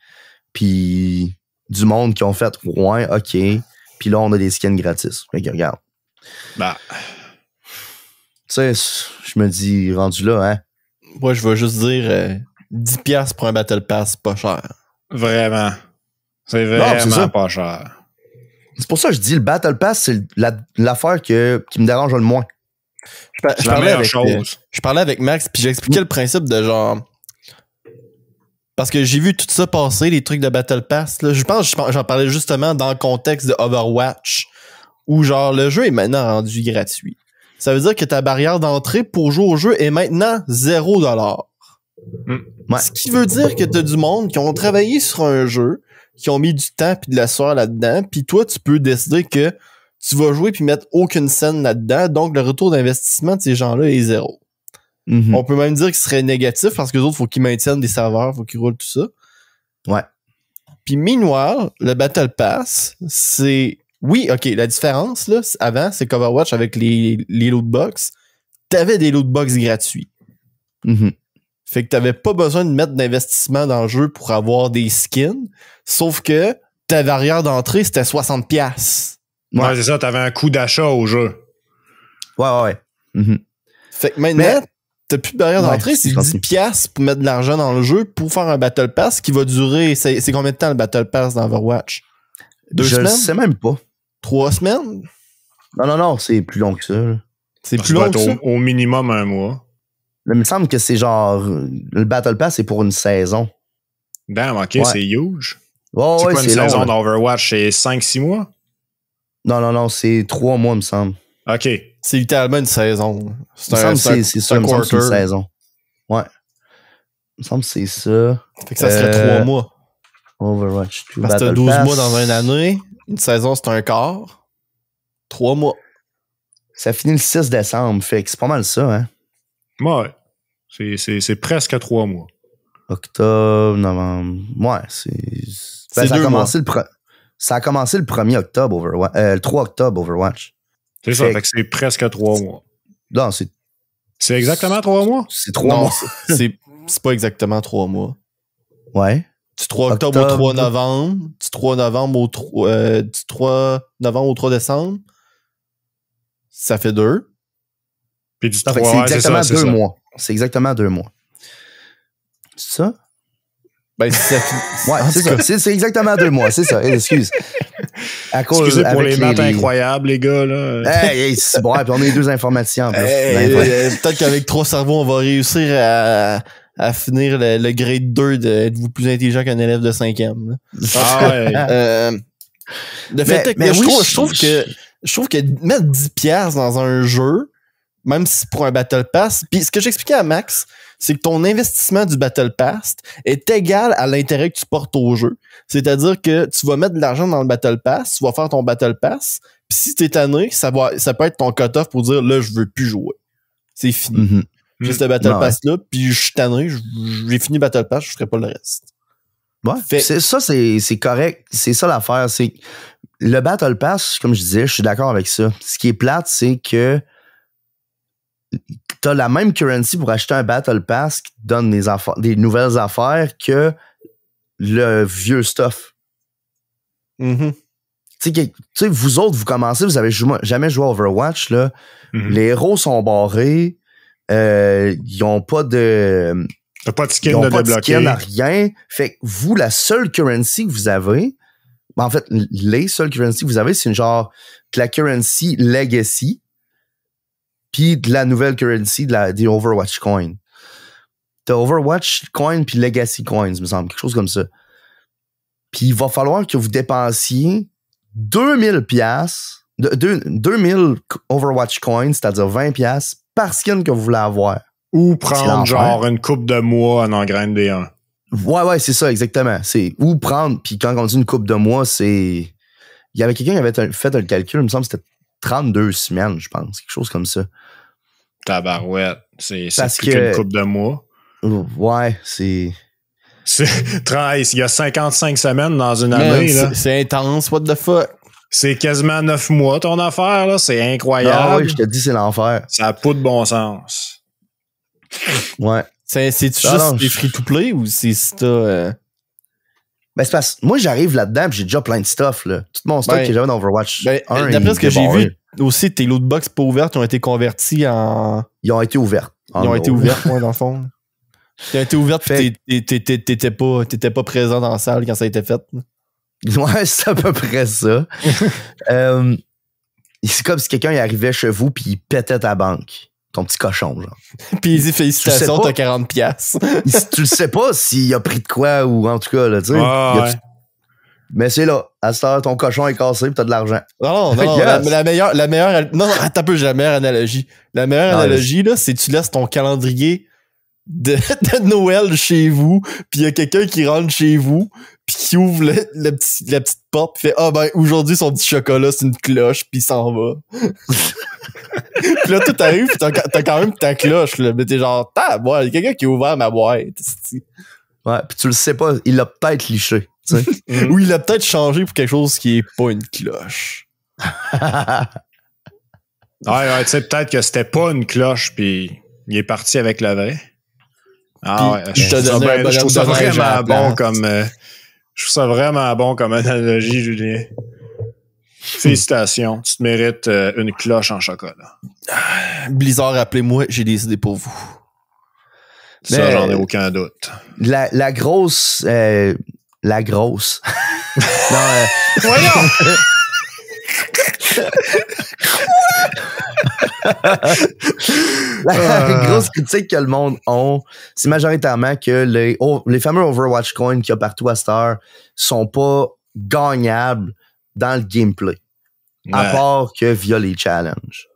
Puis du monde qui ont fait « Ouais, OK. » Puis là, on a des skins gratis. Fait que regarde. Bah. Tu sais, je me dis, rendu là, hein. Moi, je vais juste dire 10$ pour un Battle Pass, pas cher. Vraiment. C'est vraiment pas cher. C'est pour ça que je dis, le Battle Pass, c'est l'affaire qui me dérange le moins. Je parlais avec Max, puis j'expliquais le principe de genre... Parce que j'ai vu tout ça passer, les trucs de Battle Pass. Là. Je pense j'en parlais justement dans le contexte de Overwatch, où genre le jeu est maintenant rendu gratuit. Ça veut dire que ta barrière d'entrée pour jouer au jeu est maintenant $0. Ouais. Ce qui veut dire que t'as du monde qui ont travaillé sur un jeu, qui ont mis du temps puis de la sueur là-dedans, puis toi, tu peux décider que tu vas jouer puis mettre aucune scène là-dedans, donc le retour d'investissement de ces gens-là est 0. Mm-hmm. On peut même dire qu'il serait négatif parce que les autres, faut qu'ils maintiennent des serveurs, faut qu'ils roulent tout ça. Ouais. Puis meanwhile, le Battle Pass, c'est... Oui, OK, la différence, là, avant, c'est qu'Overwatch avec les lootbox, t'avais des lootbox gratuits. Mm-hmm. Fait que t'avais pas besoin de mettre d'investissement dans le jeu pour avoir des skins, sauf que ta barrière d'entrée, c'était 60$. Ouais, c'est ça, t'avais un coût d'achat au jeu. Ouais. Mm-hmm. Fait que maintenant, t'as plus de barrière d'entrée, c'est 10$ pour mettre de l'argent dans le jeu pour faire un Battle Pass qui va durer... C'est combien de temps le Battle Pass dans Overwatch? 2 semaines? Je sais même pas. 3 semaines? Non, c'est plus long que ça. Là. C'est plus long que ça? Au minimum 1 mois. Là, il me semble que c'est genre... Le Battle Pass, c'est pour une saison. Damn, OK, c'est huge. Ouais, c'est quoi une saison d'Overwatch? C'est 5-6 mois? Non, c'est 3 mois, il me semble. OK. C'est littéralement une saison. C'est ça, il me semble que c'est une saison. Ouais. Il me semble que c'est ça. Fait que ça serait 3 mois. Overwatch 2 parce que t'as 12 mois dans une année. Une saison, c'est un quart. 3 mois. Ça finit le 6 décembre. Fait que c'est pas mal ça, hein? Ouais. C'est presque 3 mois. Octobre, novembre. Ouais, c'est ça a commencé ça a commencé le 1er octobre, Overwatch. Le 3 octobre, Overwatch. C'est ça, fait que c'est presque 3 mois. Non, c'est exactement 3 mois? C'est 3 mois. C'est pas exactement 3 mois. Ouais. Du 3 octobre au 3 novembre. Du 3 novembre au 3 décembre. Ça fait 2. Puis du 3, c'est exactement 2 mois. C'est exactement 2 mois. C'est ça? Ben, c'est ça. Ouais, c'est ça. C'est exactement 2 mois. C'est ça. Excuse. Excusez pour les maths incroyables, les gars, là. Hey, c'est bon. Puis on est 2 informaticiens en plus. Peut-être qu'avec 3 cerveaux, on va réussir à finir le grade 2 d'être-vous plus intelligent qu'un élève de 5e. Le fait est que je trouve que mettre 10$ dans un jeu, même si c'est pour un Battle Pass, puis ce que j'expliquais à Max, c'est que ton investissement du Battle Pass est égal à l'intérêt que tu portes au jeu. C'est-à-dire que tu vas mettre de l'argent dans le Battle Pass, tu vas faire ton Battle Pass, puis si t'es tanné, ça peut être ton cut-off pour dire, là, je veux plus jouer. C'est fini. J'ai ce Battle Pass-là, puis je suis tanné, j'ai fini Battle Pass, je ferai pas le reste. Ouais, c'est correct. C'est ça l'affaire. C'est le Battle Pass, comme je disais, je suis d'accord avec ça. Ce qui est plate, c'est que t'as la même currency pour acheter un Battle Pass qui te donne des nouvelles affaires que le vieux stuff. Tu sais, vous autres, vous commencez, vous avez jamais joué à Overwatch, là. Les héros sont barrés. Ils ont pas de... T'as pas de skin de débloquer. Skin à rien. Fait que vous, la seule currency que vous avez, en fait, les seules currency que vous avez, c'est une genre de la currency Legacy puis de la nouvelle currency des Overwatch Coins. T'as Overwatch Coin puis Legacy Coins, me semble, quelque chose comme ça. Puis il va falloir que vous dépensiez 2000 Overwatch Coins, c'est-à-dire 20$ par skin que vous voulez avoir. Ou prendre genre une coupe de mois en engraine des 1. Ouais, c'est ça, exactement. Ou prendre, puis quand on dit une coupe de mois, c'est... Il y avait quelqu'un qui avait fait un calcul, il me semble que c'était 32 semaines, je pense, quelque chose comme ça. Tabarouette, c'est plus qu'une coupe de mois. Ouais, c'est... Il y a 55 semaines dans une année. Là. C'est intense, what the fuck? C'est quasiment 9 mois ton affaire, là. C'est incroyable. Ah oui, je te dis, c'est l'enfer. Ça n'a pas de bon sens. Ouais. C'est-tu juste des free-to-play ou c'est ça? Ben, c'est parce que moi, j'arrive là-dedans et j'ai déjà plein de stuff, là. Tout mon stock que j'avais dans Overwatch 1. D'après ce que j'ai vu, aussi, tes lootbox pas ouvertes ont été convertis en... Ils ont été ouvertes. Ils ont été ouvertes, dans le fond. Ils ont été ouvertes pis t'étais pas présent dans la salle quand ça a été fait. Ouais, c'est à peu près ça. C'est comme si quelqu'un arrivait chez vous pis il pétait ta banque. Ton petit cochon, genre. Puis il dit félicitations, t'as 40$. Tu le sais pas s'il a pris de quoi ou en tout cas, là, tu sais. Mais c'est là. À cette heure, ton cochon est cassé pis t'as de l'argent. Non, la meilleure. Non, attends un peu, j'ai la meilleure analogie. La meilleure analogie, là, c'est que tu laisses ton calendrier de Noël chez vous, puis il y a quelqu'un qui rentre chez vous, puis qui ouvre la petite porte, puis fait aujourd'hui son petit chocolat c'est une cloche, puis il s'en va. Puis là tout arrive, puis t'as quand même ta cloche là, mais t'es genre il y a quelqu'un qui a ouvert ma boîte. Ouais, puis tu le sais pas, il l'a peut-être liché, tu sais. Ou il l'a peut-être changé pour quelque chose qui est pas une cloche. Ouais, tu sais, peut-être que c'était pas une cloche, puis il est parti avec le vrai. Je trouve ça vraiment bon comme je trouve ça vraiment bon comme analogie, Julien. Félicitations, tu te mérites une cloche en chocolat. Blizzard, appelez-moi, j'ai des idées pour vous. Ça, j'en ai aucun doute. La grosse non, voyons. La grosse critique que le monde a, c'est majoritairement que les fameux Overwatch Coins qu'il y a partout à cette heure sont pas gagnables dans le gameplay. À part que via les challenges.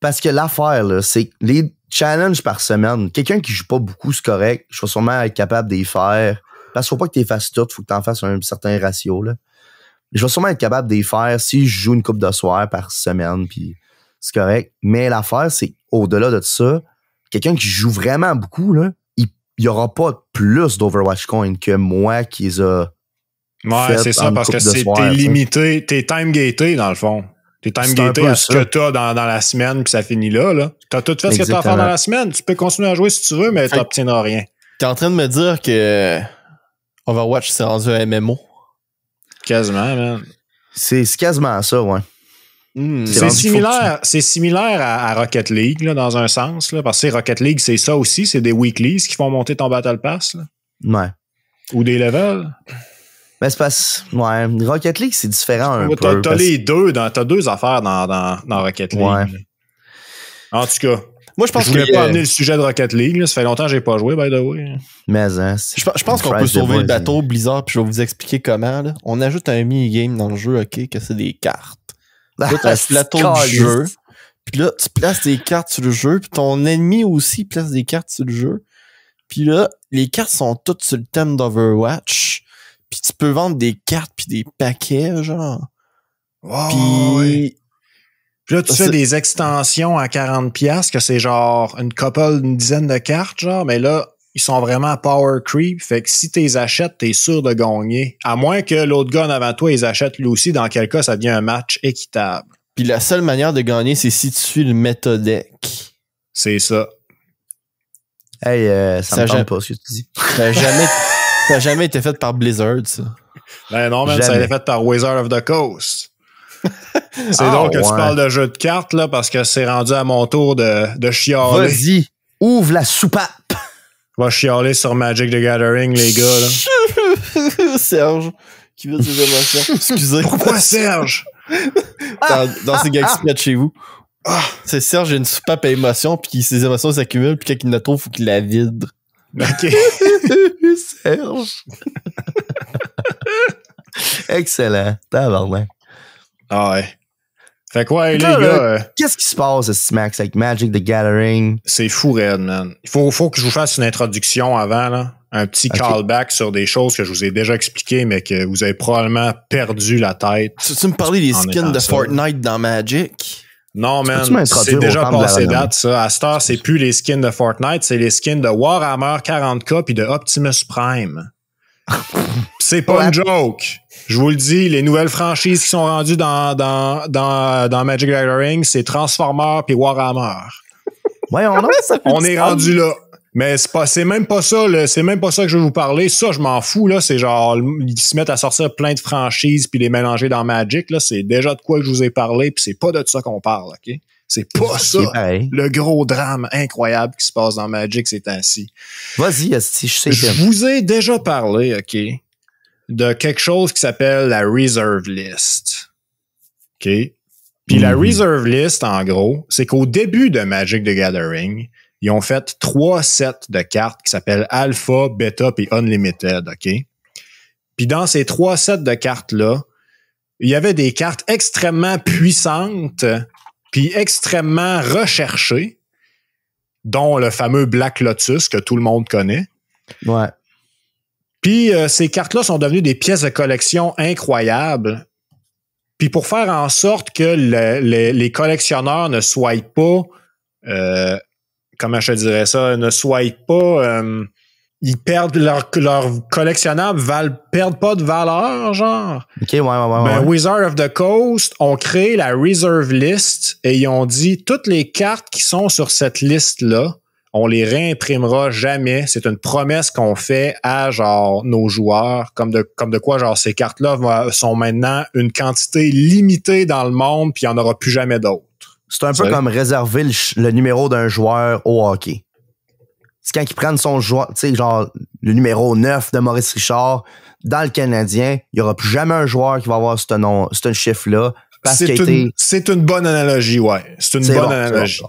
Parce que l'affaire, là, c'est les challenges par semaine, quelqu'un qui joue pas beaucoup, c'est correct. Je vais sûrement être capable d'y faire. Parce qu'il faut pas que tu les fasses toutes, faut que tu en fasses un certain ratio, là. Je vais sûrement être capable d'y faire si je joue une couple de soirs par semaine, puis c'est correct. Mais l'affaire, c'est au-delà de ça, quelqu'un qui joue vraiment beaucoup, là, il y aura pas plus d'Overwatch Coin que moi qui les a. Ouais, c'est ça, parce que t'es limité, t'es time-gaté dans le fond. T'es time-gaté à ce que t'as dans la semaine, puis ça finit là. T'as tout fait ce que t'as à faire dans la semaine. Tu peux continuer à jouer si tu veux, mais t'obtiendras rien. T'es en train de me dire que Overwatch s'est rendu un MMO? Quasiment, man. C'est quasiment ça, ouais. C'est similaire à Rocket League, là, dans un sens, là, parce que Rocket League, c'est ça aussi, c'est des weeklies qui font monter ton Battle Pass, là. Ouais. Ou des levels. Mais c'est parce ouais, Rocket League, c'est différent un peu. T'as les deux, t'as deux affaires dans Rocket League. Ouais. En tout cas, moi, je voulais pas amener le sujet de Rocket League, là. Ça fait longtemps que j'ai pas joué, by the way. Mais hein, je pense qu'on peut sauver le bateau Blizzard, puis je vais vous expliquer comment. Là. On ajoute un mini-game dans le jeu, OK, que c'est des cartes. Là, t'as le plateau du jeu. Puis là, tu places des cartes sur le jeu. Puis ton ennemi aussi place des cartes sur le jeu. Puis là, les cartes sont toutes sur le thème d'Overwatch. Puis tu peux vendre des cartes puis des paquets, genre. Oh, puis là, tu fais des extensions à 40$, que c'est genre une dizaine de cartes, genre. Mais là, ils sont vraiment power creep. Fait que si tu les achètes, t'es sûr de gagner. À moins que l'autre gars avant toi, ils achètent lui aussi, dans quel cas, ça devient un match équitable. Puis la seule manière de gagner, c'est si tu suis le métadeck. C'est ça. Hey, ça me tente pas ce que tu dis. Ça n'a jamais été fait par Blizzard, ça. Ben non, man, ça a été fait par Wizard of the Coast. C'est donc que tu parles de jeu de cartes, là, parce que c'est rendu à mon tour de chialer. Vas-y, ouvre la soupape. Va chialer sur Magic the Gathering, les gars, là. Serge, qui veut ses émotions. Excusez. Pourquoi Serge? Dans ses gars exprès de chez vous. C'est Serge, j'ai une soupape à émotions, puis ses émotions s'accumulent, puis quand il la trouve, il faut qu'il la vide. OK. Serge. Excellent. Tabarnak. Ah ouais. Fait quoi, les gars? Qu'est-ce qui se passe, Max, avec Magic the Gathering? C'est fou, raide, man. Il faut que je vous fasse une introduction avant, là. Un petit callback sur des choses que je vous ai déjà expliquées, mais que vous avez probablement perdu la tête. Tu me parlais des skins de Fortnite dans Magic? Non, man, c'est déjà passé date, ça. À cette heure, c'est plus les skins de Fortnite, c'est les skins de Warhammer 40K puis de Optimus Prime. C'est pas une joke. Je vous le dis, les nouvelles franchises qui sont rendues dans Magic the Gathering, c'est Transformers puis Warhammer. Ouais, on est rendu là. Mais c'est même pas ça, c'est même pas ça que je vais vous parler. Ça, je m'en fous, là. C'est genre, ils se mettent à sortir plein de franchises puis les mélanger dans Magic, là. C'est déjà de quoi que je vous ai parlé puis c'est pas de ça qu'on parle, OK? C'est pas ça. Le gros drame incroyable qui se passe dans Magic ces temps-ci. Vas-y, Asti, je sais. Je vous ai déjà parlé, OK, de quelque chose qui s'appelle la Reserve List. OK? Puis la Reserve List, en gros, c'est qu'au début de Magic the Gathering, ils ont fait 3 sets de cartes qui s'appellent Alpha, Beta puis Unlimited, OK? Puis dans ces 3 sets de cartes-là, il y avait des cartes extrêmement puissantes puis extrêmement recherchées, dont le fameux Black Lotus que tout le monde connaît. Ouais. Puis ces cartes-là sont devenues des pièces de collection incroyables. Puis pour faire en sorte que les collectionneurs ne soient pas... comment je te dirais ça, ne soient pas... ils perdent leur collectionnable, perdent pas de valeur, genre. OK, ouais. Wizard of the Coast ont créé la Reserve List et ils ont dit toutes les cartes qui sont sur cette liste-là, on les réimprimera jamais. C'est une promesse qu'on fait à genre nos joueurs, comme de quoi genre ces cartes-là sont maintenant une quantité limitée dans le monde puis il n'y en aura plus jamais d'autres. C'est un peu comme réserver le numéro d'un joueur au hockey. C'est quand ils prennent son joueur, tu sais, genre le numéro 9 de Maurice Richard dans le Canadien, il n'y aura plus jamais un joueur qui va avoir ce chiffre-là. C'est une bonne analogie, ouais. C'est une bonne analogie.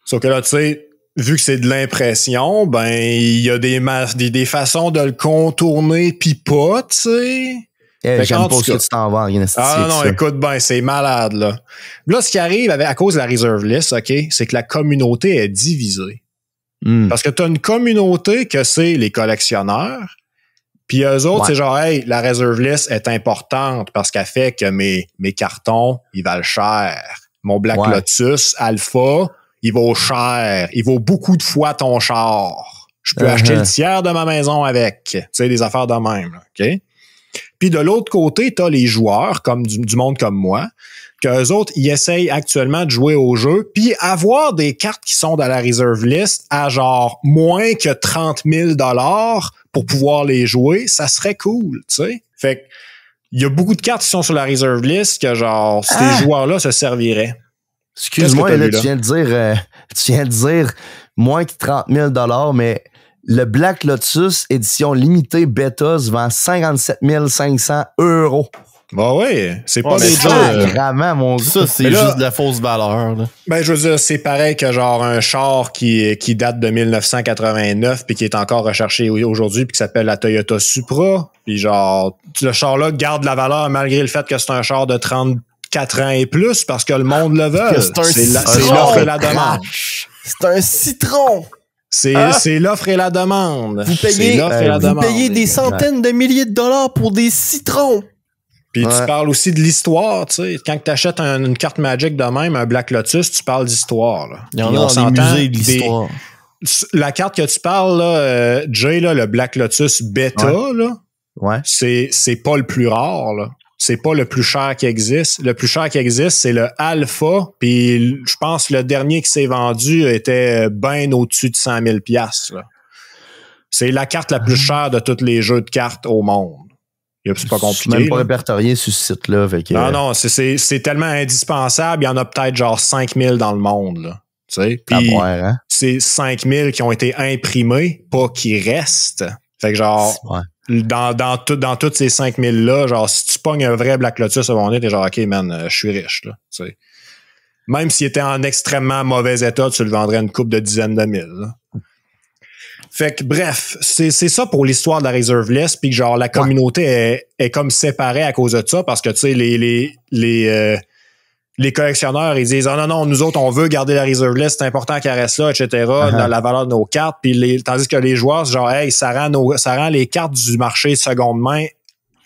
Sauf que là, tu sais, vu que c'est de l'impression, ben il y a des façons de le contourner pis pas, tu sais. J'aime pas ce que tu t'en vas. Écoute ben, c'est malade, là. Là, ce qui arrive à cause de la Reserve List, OK, c'est que la communauté est divisée. Parce que t'as une communauté que c'est les collectionneurs, puis eux autres, c'est genre, hey, la Reserve List est importante parce qu'elle fait que mes cartons, ils valent cher. Mon Black Lotus Alpha, il vaut cher. Il vaut beaucoup de fois ton char. Je peux acheter le tiers de ma maison avec. Tu sais, des affaires de même, là, OK? Puis de l'autre côté, t'as les joueurs, comme du monde comme moi, qu'eux autres, ils essayent actuellement de jouer au jeu, puis avoir des cartes qui sont dans la reserve list à genre moins que 30 000 $ pour pouvoir les jouer, ça serait cool, tu sais. Fait que il y a beaucoup de cartes qui sont sur la reserve list que genre ces joueurs-là se serviraient. Excuse-moi, là, tu viens de dire moins que 30 000 $, mais le Black Lotus édition limitée bêta se vend 57 500 €. Bah oui, c'est pas des jeux. Vraiment, mon gars. Ça, c'est juste de la fausse valeur. Là. Ben, je veux dire, c'est pareil que genre un char qui date de 1989 puis qui est encore recherché aujourd'hui puis qui s'appelle la Toyota Supra. Puis genre, le char-là garde la valeur malgré le fait que c'est un char de 34 ans et plus parce que le monde le veut. C'est l'offre et la demande. C'est un citron! C'est l'offre et la demande. Vous payez des centaines de milliers de dollars pour des citrons. Puis tu parles aussi de l'histoire, tu sais. Quand tu achètes une carte Magic de même, un Black Lotus, tu parles d'histoire. Là. Il y en a dans les musées de l'histoire. La carte que tu parles, là, Jay, là, le Black Lotus Beta, là, c'est pas le plus rare, là. C'est pas le plus cher qui existe. Le plus cher qui existe, c'est le Alpha. Puis je pense que le dernier qui s'est vendu était bien au-dessus de 100 000 $. Là. C'est la carte la plus chère de tous les jeux de cartes au monde. C'est pas compliqué. Même pas répertorié sur ce site-là. Non, c'est tellement indispensable. Il y en a peut-être genre 5000 dans le monde. Là. Tu sais? Puis c'est 5000 qui ont été imprimés, pas qui restent. Fait que genre, dans toutes ces 5000-là, genre, si tu pognes un vrai Black Lotus à mon nez, t'es genre, OK, man, je suis riche. Là, tu sais. Même s'il était en extrêmement mauvais état, tu le vendrais une couple de dizaines de mille. Là. Fait que bref, c'est ça pour l'histoire de la reserve list, puis que genre la communauté est comme séparée à cause de ça parce que tu sais les collectionneurs ils disent non nous autres on veut garder la reserve list, c'est important qu'elle reste là, etc. Dans la valeur de nos cartes, puis tandis que les joueurs genre hey ça rend les cartes du marché seconde main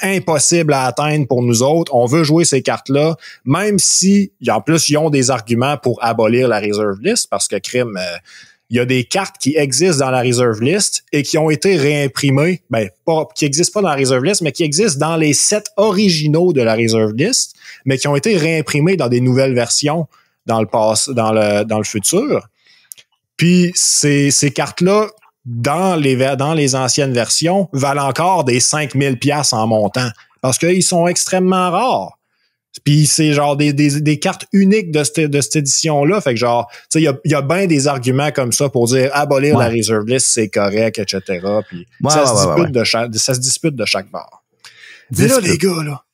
impossible à atteindre pour nous autres. On veut jouer ces cartes-là, même si en plus ils ont des arguments pour abolir la reserve list parce que crime il y a des cartes qui existent dans la reserve list et qui ont été réimprimées, qui existent pas dans la reserve list, mais qui existent dans les sets originaux de la reserve list, mais qui ont été réimprimées dans des nouvelles versions dans le futur. Puis ces cartes-là, dans les anciennes versions, valent encore des 5000 $ en montant parce qu'ils sont extrêmement rares. Puis c'est genre des cartes uniques de cette édition-là. Fait que genre, tu sais, il y a bien des arguments comme ça pour dire abolir la reserve list, c'est correct, etc. Puis ça se dispute de chaque part. Mais là, les gars, là,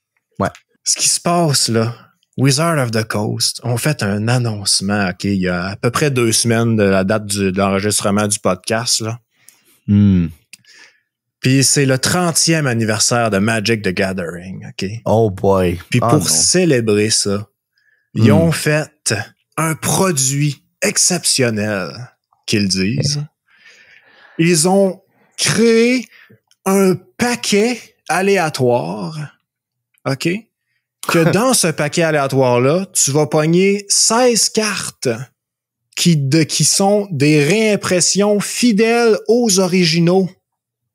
ce qui se passe, là, Wizard of the Coast ont fait un annoncement, OK, il y a à peu près 2 semaines de la date de l'enregistrement du podcast, là. Puis c'est le 30e anniversaire de Magic the Gathering, OK? Oh boy. Puis pour célébrer ça, ils ont fait un produit exceptionnel, qu'ils disent. Ils ont créé un paquet aléatoire, OK? Que dans ce paquet aléatoire-là, tu vas pogner 16 cartes qui sont des réimpressions fidèles aux originaux.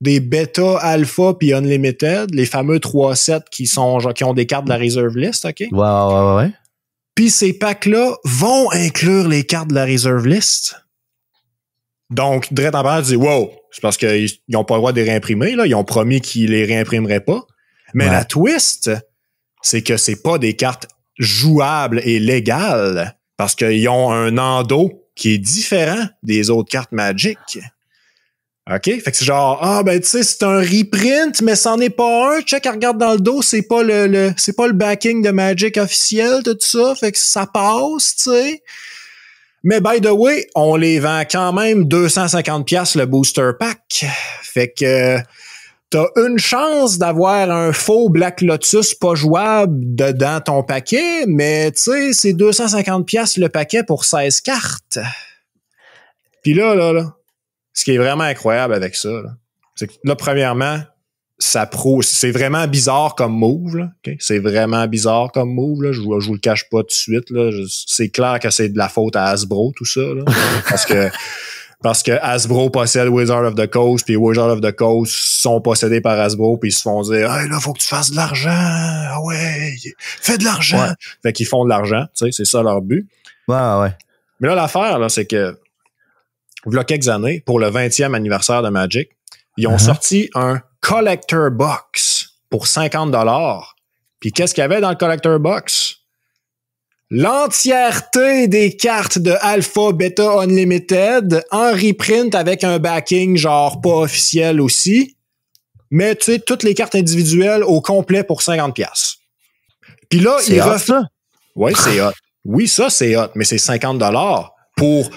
Des bêta, alpha puis unlimited, les fameux 3 sets qui ont des cartes de la reserve list, OK? Ouais. Puis ces packs-là vont inclure les cartes de la reserve list. Donc, Dredd en parle dit wow, c'est parce qu'ils n'ont pas le droit de les réimprimer, là. Ils ont promis qu'ils les réimprimeraient pas. Mais la twist, c'est que c'est pas des cartes jouables et légales parce qu'ils ont un endo qui est différent des autres cartes Magic. OK? Fait que c'est genre, tu sais, c'est un reprint, mais c'en est pas un. Check, regarde dans le dos, c'est pas le backing de Magic officiel, tout ça. Fait que ça passe, tu sais. Mais by the way, on les vend quand même 250 $ le booster pack. Fait que t'as une chance d'avoir un faux Black Lotus pas jouable dedans ton paquet, mais tu sais, c'est 250 $ le paquet pour 16 cartes. Puis là, ce qui est vraiment incroyable avec ça, là, c'est que là, premièrement, c'est vraiment bizarre comme move, là, okay? C'est vraiment bizarre comme move, là. Je vous le cache pas tout de suite, là. C'est clair que c'est de la faute à Hasbro, tout ça, là. Parce que Parce que Hasbro possède Wizard of the Coast, puis Wizard of the Coast sont possédés par Hasbro, puis ils se font dire « Hey, là, faut que tu fasses de l'argent! Ah ouais! Fais de l'argent! Ouais. » Fait qu'ils font de l'argent, tu sais, c'est ça leur but. Ouais. Mais là, l'affaire, là, c'est que il y a quelques années, pour le 20e anniversaire de Magic, ils ont sorti un Collector Box pour 50$. Puis qu'est-ce qu'il y avait dans le Collector Box? L'entièreté des cartes de Alpha Beta Unlimited en reprint avec un backing genre pas officiel aussi. Mais tu sais, toutes les cartes individuelles au complet pour 50$. Puis là, c'est hot, ça? Oui, c'est hot. Oui, ça, c'est hot, mais c'est 50$ pour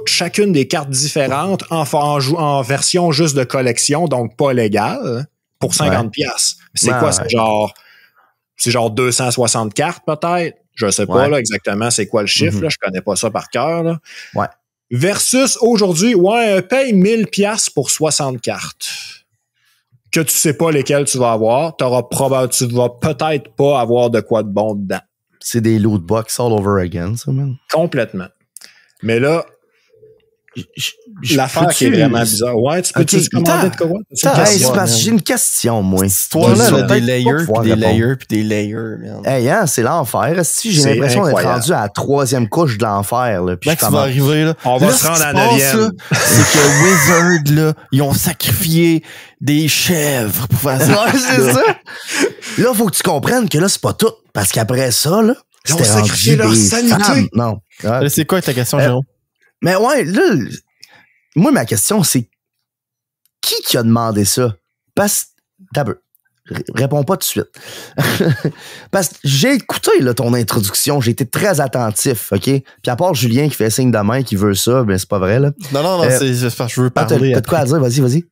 chacune des cartes différentes en version juste de collection, donc pas légale, pour 50$. C'est quoi? C'est genre 260 cartes peut-être? Je sais pas là exactement c'est quoi le chiffre, là, je connais pas ça par cœur. Là. Ouais. Versus aujourd'hui, paye 1000$ pour 60 cartes. Que tu sais pas lesquelles tu vas avoir, tu vas peut-être pas avoir de quoi de bon dedans. C'est des loot box all over again, ça, man. Complètement. Mais là, l'affaire qui est vraiment bizarre. Ouais, tu peux-tu commander de quoi? C'est parce que j'ai une question, moi. Cette histoire-là, des layers, puis des layers, puis des layers. Hey, hein, c'est l'enfer. Si j'ai l'impression d'être rendu à la 3e couche de l'enfer. Là, puis ça va arriver, là. On va se rendre à la 9e. C'est que Wizard, là, ils ont sacrifié des chèvres pour faire ça. Ouais, c'est ça. Là, faut que tu comprennes que là, c'est pas tout. Parce qu'après ça, là, ils ont sacrifié leur sanité. Femmes. Non. C'est quoi ta question, Jérôme? Mais ouais, là, moi, ma question, c'est qui a demandé ça? Parce que, réponds pas tout de suite. Parce que j'ai écouté là, ton introduction, j'ai été très attentif, OK? Puis à part Julien qui fait signe de main, qui veut ça, ben c'est pas vrai, là. Non, je veux parler. T'as de quoi à dire? Vas-y.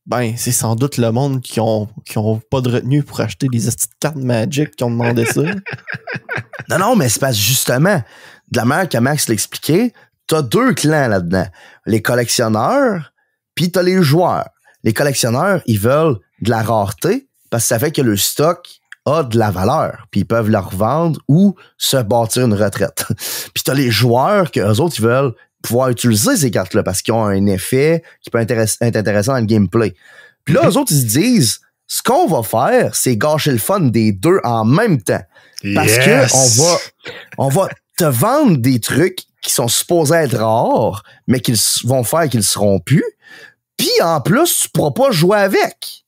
Ben, c'est sans doute le monde qui ont pas de retenue pour acheter des petites cartes Magic qui ont demandé ça. Non, mais c'est parce que justement, de la manière que Max l'a expliqué, t'as 2 clans là-dedans. Les collectionneurs, puis t'as les joueurs. Les collectionneurs, ils veulent de la rareté parce que ça fait que le stock a de la valeur. Puis ils peuvent la revendre ou se bâtir une retraite. Puis t'as les joueurs que eux autres, ils veulent pouvoir utiliser ces cartes-là parce qu'ils ont un effet qui peut être intéressant dans le gameplay. Puis là, eux autres, ils se disent, ce qu'on va faire, c'est gâcher le fun des 2 en même temps. Parce que on va te vendre des trucs qui sont supposés être rares, mais qu'ils vont faire qu'ils seront plus. Puis en plus, tu pourras pas jouer avec.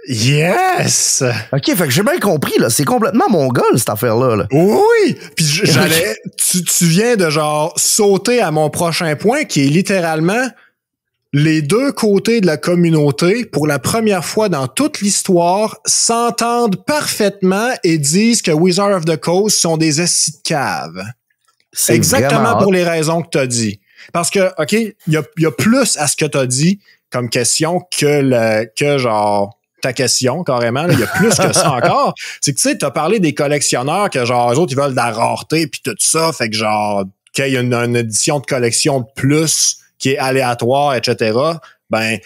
Yes! OK, fait que j'ai bien compris, là. C'est complètement mongol, cette affaire-là. Là. Oui! Puis tu viens de genre sauter à mon prochain point, qui est littéralement les 2 côtés de la communauté, pour la première fois dans toute l'histoire, s'entendent parfaitement et disent que Wizard of the Coast sont des assis de cave. C'est exactement pour les raisons que tu as dit. Parce que, OK, il y a plus à ce que tu as dit comme question que genre ta question, carrément. Il y a plus que ça encore. C'est que, tu sais, tu as parlé des collectionneurs que, genre, eux autres, ils veulent de la rareté puis tout ça. Fait que, genre, qu'il y a une édition de collection de plus qui est aléatoire, etc., ben,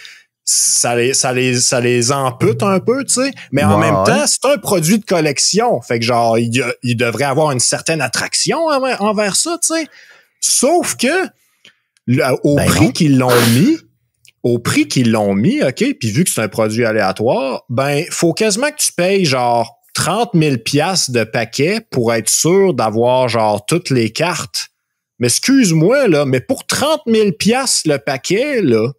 ça les ampute un peu, tu sais. Mais en même temps, c'est un produit de collection. Fait que genre, il devrait avoir une certaine attraction envers ça, tu sais. Sauf que, au prix qu'ils l'ont mis, OK, puis vu que c'est un produit aléatoire, ben, faut quasiment que tu payes genre 30 000 $ de paquet pour être sûr d'avoir genre toutes les cartes. Mais excuse-moi, là, mais pour 30 000 $ le paquet, là,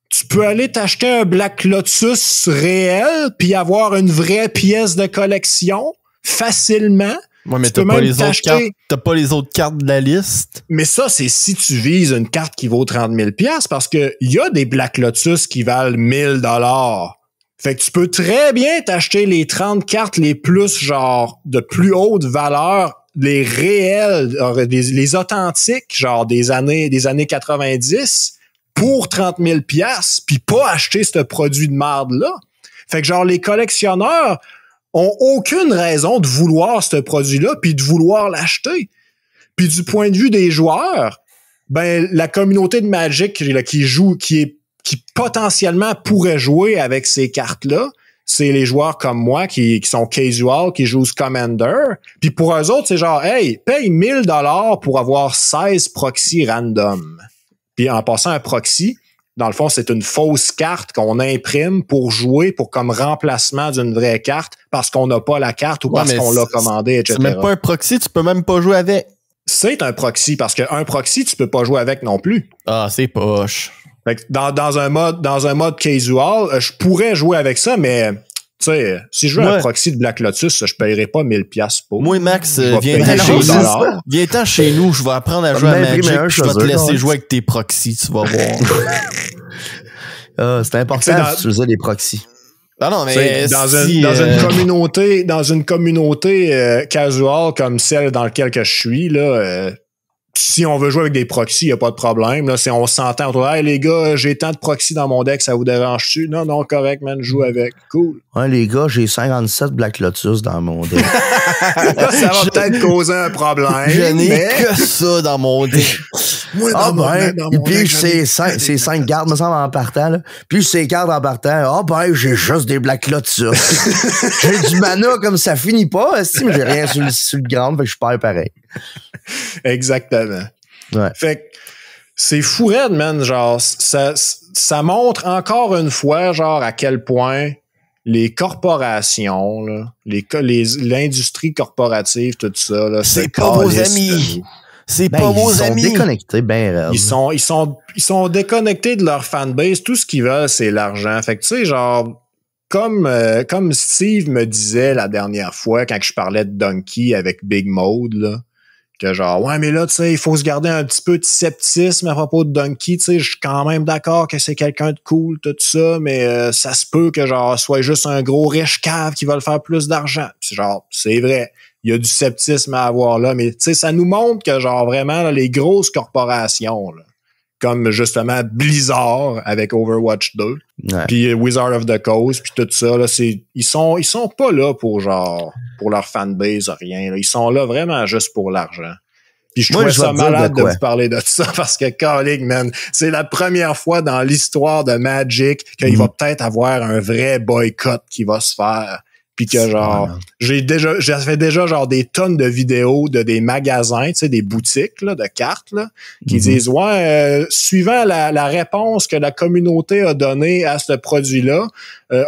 tu peux aller t'acheter un Black Lotus réel puis avoir une vraie pièce de collection facilement. Ouais, mais t'as pas les autres cartes de la liste. Mais ça, c'est si tu vises une carte qui vaut 30 000 $ parce que il y a des Black Lotus qui valent 1000 $. Fait que tu peux très bien t'acheter les 30 cartes les plus, genre, de plus haute valeur, les réels, les authentiques, genre, des années 90, pour 30 000 $, puis pas acheter ce produit de marde-là. Fait que genre, les collectionneurs ont aucune raison de vouloir ce produit-là puis de vouloir l'acheter. Puis du point de vue des joueurs, ben la communauté de Magic qui potentiellement pourrait jouer avec ces cartes-là, c'est les joueurs comme moi qui sont casual, qui jouent Commander. Puis pour eux autres, c'est genre, hey, paye 1000 $ pour avoir 16 proxys random. Puis en passant un proxy, dans le fond, c'est une fausse carte qu'on imprime pour jouer, pour comme remplacement d'une vraie carte, parce qu'on n'a pas la carte ou parce qu'on l'a commandé, etc. C'est même pas un proxy, tu peux même pas jouer avec. C'est un proxy, parce qu'un proxy, tu peux pas jouer avec non plus. Ah, c'est poche. Fait que dans un mode casual, je pourrais jouer avec ça, mais tu sais, si je veux un proxy de Black Lotus, je paierais pas 1000$ pour. Moi, Max, viens-t'en chez nous, je vais apprendre à jouer à Magic, je vais te laisser jouer avec tes proxys, tu vas voir. C'est important d'utiliser des proxys. Ah non, mais dans une communauté casual comme celle dans laquelle je suis, là, si on veut jouer avec des proxys, il n'y a pas de problème. Là, si on s'entend entre hey les gars, j'ai tant de proxys dans mon deck, ça vous dérange-tu? Non, correct, man, je joue avec. Cool. Ouais, les gars, j'ai 57 Black Lotus dans mon deck. Ça va peut-être causer un problème. Je n'ai que ça dans mon deck. Moi, puis c'est 5 gardes, me semble, en partant. Là. Puis c'est cartes en partant. J'ai juste des Black Lotus. J'ai du mana comme ça finit pas, mais j'ai rien sur le grand, fait que je perds pareil. Exactement. Ouais. Fait que c'est fou raide, man. Genre, ça montre encore une fois, genre, à quel point les corporations, là, l'industrie corporative, tout ça, là, c'est pas vos amis. C'est pas vos amis. Ils sont déconnectés, ben ils sont déconnectés de leur fanbase. Tout ce qu'ils veulent, c'est l'argent. Fait que, tu sais, genre, comme Steve me disait la dernière fois quand je parlais de Donkey avec Big Mode, là, que genre, ouais, mais là, tu sais, il faut se garder un petit peu de sceptisme à propos de Donkey, tu sais, je suis quand même d'accord que c'est quelqu'un de cool, tout ça, mais ça se peut que genre, soit juste un gros riche cave qui va le faire plus d'argent. Puis genre, c'est vrai, il y a du sceptisme à avoir là, mais tu sais, ça nous montre que genre, vraiment, là, les grosses corporations, là, comme justement Blizzard avec Overwatch 2, puis Wizard of the Coast, puis tout ça, là, ils sont pas là pour genre pour leur fanbase, rien. Là. Ils sont là vraiment juste pour l'argent. Puis je trouvais ça malade de vous parler de ça parce que colleague, man, c'est la première fois dans l'histoire de Magic qu'il va peut-être avoir un vrai boycott qui va se faire. Puis que genre, j'avais déjà genre des tonnes de vidéos de des magasins, tu sais, des boutiques là, de cartes là, qui disent suivant la réponse que la communauté a donnée à ce produit-là,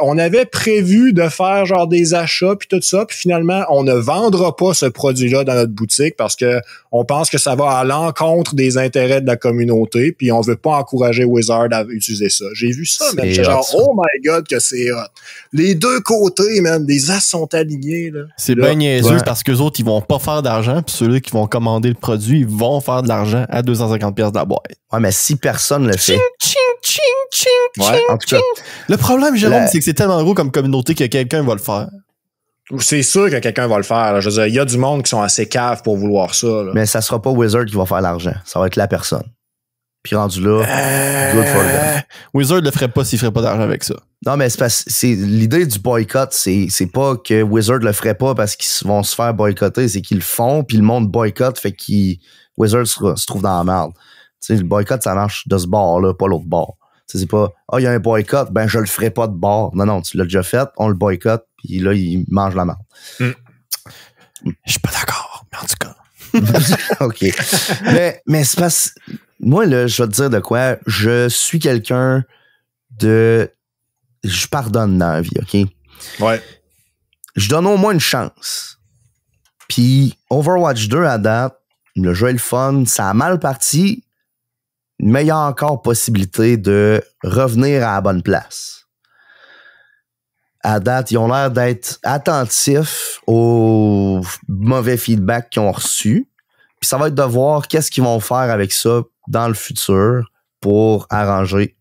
on avait prévu de faire genre des achats puis tout ça, puis finalement on ne vendra pas ce produit-là dans notre boutique parce que on pense que ça va à l'encontre des intérêts de la communauté, puis on veut pas encourager Wizard à utiliser ça. J'ai vu ça, man, genre oh my god que c'est hot. Les deux côtés, man, des as sont alignés là. C'est bien niaiseux parce qu'eux autres ils vont pas faire d'argent, puis ceux-là qui vont commander le produit, ils vont faire de l'argent à 250$ de la boîte. Ouais, mais si personne le fait. En tout cas, le problème, Jérôme, c'est que c'est tellement gros comme communauté que quelqu'un va le faire. C'est sûr que quelqu'un va le faire. Là. Je veux dire, il y a du monde qui sont assez caves pour vouloir ça. Là. Mais ça sera pas Wizard qui va faire l'argent. Ça va être la personne. Puis rendu là, good for them. Wizard le ferait pas s'il ferait pas d'argent avec ça. Non, mais c'est l'idée du boycott, c'est pas que Wizard le ferait pas parce qu'ils vont se faire boycotter, c'est qu'ils le font, puis le monde boycotte, fait que Wizard se trouve dans la merde. Tu sais, le boycott, ça marche de ce bord-là, pas l'autre bord. C'est pas, il y a un boycott, ben je le ferai pas de bord. Non, tu l'as déjà fait, on le boycotte, puis là, il mange la merde. Je suis pas d'accord, mais en tout cas. OK. mais c'est parce... Moi, là, je vais te dire de quoi. Je suis quelqu'un de... Je pardonne dans la vie, OK? Ouais. Je donne au moins une chance. Puis Overwatch 2, à date, le jeu est le fun, ça a mal parti, mais il y a encore possibilité de revenir à la bonne place. À date, ils ont l'air d'être attentifs aux mauvais feedbacks qu'ils ont reçus. Puis ça va être de voir qu'est-ce qu'ils vont faire avec ça dans le futur pour arranger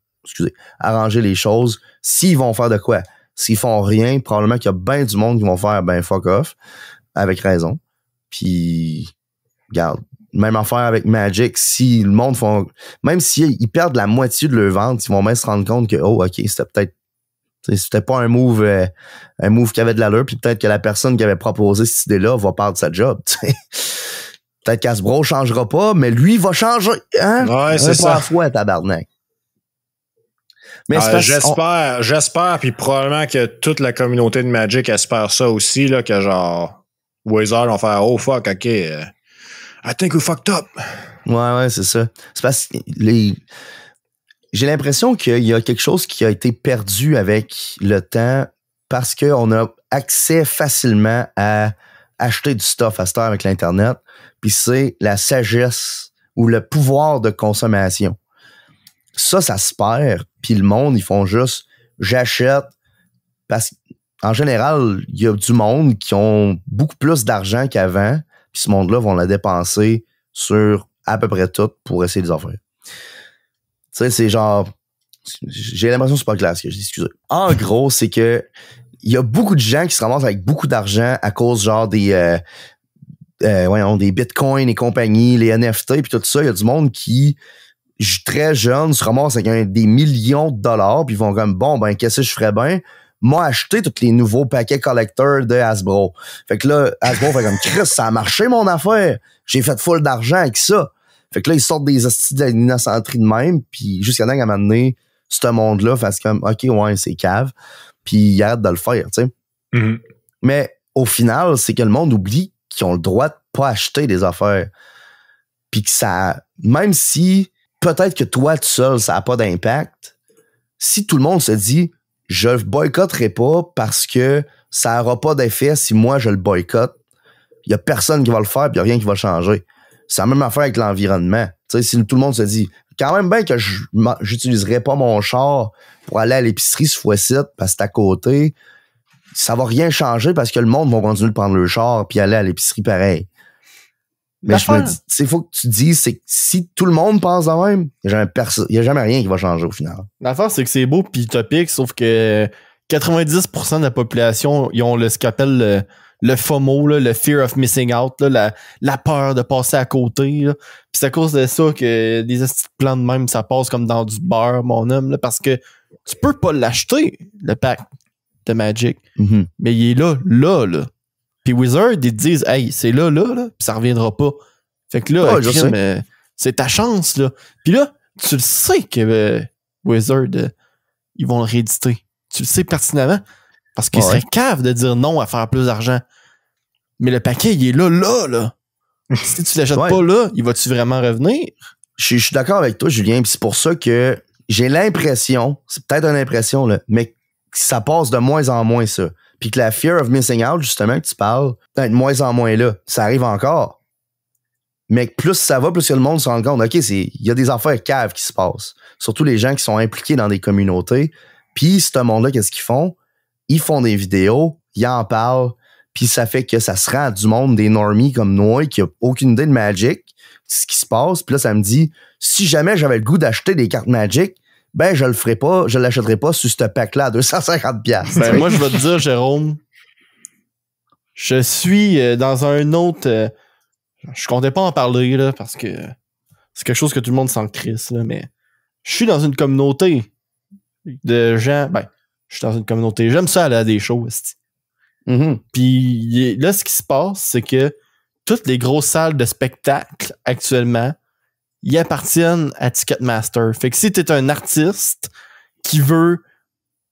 les choses. S'ils vont faire de quoi? S'ils font rien, probablement qu'il y a bien du monde qui vont faire fuck off, avec raison. Puis, regarde, même affaire avec Magic, si le monde font... Même s'ils perdent la moitié de leur vente, ils vont même se rendre compte que, c'était pas un move qui avait de l'allure, puis peut-être que la personne qui avait proposé cette idée-là va perdre sa job, t'sais. Peut-être qu'Hasbro changera pas, mais lui va changer, hein? Ouais, c'est ça. À la fois, tabarnak. Mais j'espère, puis probablement que toute la communauté de Magic espère ça aussi, là, que genre, Wizard vont faire, oh fuck, ok, I think we fucked up. Ouais, c'est ça. C'est parce que j'ai l'impression qu'il y a quelque chose qui a été perdu avec le temps parce qu'on a accès facilement à acheter du stuff à cette heure avec l'Internet. Puis c'est la sagesse ou le pouvoir de consommation. Ça se perd. Puis le monde, ils font juste j'achète parce qu'en général, il y a du monde qui ont beaucoup plus d'argent qu'avant. Puis ce monde-là vont la dépenser sur à peu près tout pour essayer de les offrir. Tu sais, c'est genre... J'ai l'impression que c'est pas clair ce que je dis, excusez. En gros, c'est que il y a beaucoup de gens qui se ramassent avec beaucoup d'argent à cause genre des bitcoins et compagnie, les NFT puis tout ça. Il y a du monde qui, très jeune, se ramasse avec des millions de dollars puis ils vont comme, bon, ben, qu'est-ce que je ferais bien? Moi, acheter tous les nouveaux paquets collecteurs de Hasbro. Fait que là, Hasbro fait comme, Chris, ça a marché mon affaire. J'ai fait full d'argent avec ça. Fait que là, ils sortent des hosties d'innocenterie de même puis jusqu'à temps qu'à un moment donné, ce monde-là fasse comme, OK, ouais, c'est cave. Puis ils arrêtent de le faire, tu sais. Mm-hmm. Mais au final, c'est que le monde oublie qu'ils ont le droit de pas acheter des affaires. Puis que ça... Même si peut-être que toi, tout seul, ça n'a pas d'impact, si tout le monde se dit « Je le boycotterai pas parce que ça n'aura pas d'effet si moi, je le boycotte », il y a personne qui va le faire puis il n'y a rien qui va changer. C'est la même affaire avec l'environnement. Tu sais, si tout le monde se dit quand même bien que j'utiliserai pas mon char pour aller à l'épicerie ce fois-ci parce que c'est à côté, ça va rien changer parce que le monde va continuer de prendre le char puis aller à l'épicerie pareil. Mais je me dis, c'est faut que tu dises, c'est que si tout le monde pense de même, il y a jamais rien qui va changer au final. L'affaire, c'est que c'est beau pis utopique, sauf que 90% de la population, ils ont ce qu'appelle le FOMO, là, le fear of missing out, là, la peur de passer à côté. Là. Puis c'est à cause de ça que des plans de même, ça passe comme dans du beurre, mon homme, là, parce que tu peux pas l'acheter, le pack de Magic. Mm-hmm. Mais il est là. Puis Wizard, ils te disent, hey, c'est là, puis ça reviendra pas. Fait que là, c'est ta chance, là. Puis là, tu le sais que Wizard, ils vont le rééditer. Tu le sais pertinemment. Parce qu'il serait cave de dire non à faire plus d'argent. Mais le paquet, il est là. Si tu l'achètes pas là, il va-tu vraiment revenir? Je suis d'accord avec toi, Julien, puis c'est pour ça que j'ai l'impression, c'est peut-être une impression, là, mais ça passe de moins en moins, ça. Puis que la fear of missing out, justement, que tu parles, peut-être de moins en moins là. Ça arrive encore. Mais plus ça va, plus que le monde se rend compte, OK, il y a des affaires caves qui se passent. Surtout les gens qui sont impliqués dans des communautés. Puis, ce monde-là, qu'est-ce qu'ils font? Ils font des vidéos, ils en parlent, puis ça fait que ça se rend à du monde, des normies comme moi, qui a aucune idée de Magic, ce qui se passe. Puis là, ça me dit, si jamais j'avais le goût d'acheter des cartes Magic, ben, je le ferai pas, je l'achèterai pas sur ce pack-là à 250$. Ben, moi, je vais te dire, Jérôme, je suis dans un autre... je comptais pas en parler, là, parce que c'est quelque chose que tout le monde s'en crisse, là, mais je suis dans une communauté de gens... Ben, je suis dans une communauté. J'aime ça aller à des shows. Mm-hmm. Puis là, ce qui se passe, c'est que toutes les grosses salles de spectacle actuellement, ils appartiennent à Ticketmaster. Fait que si t'es un artiste qui veut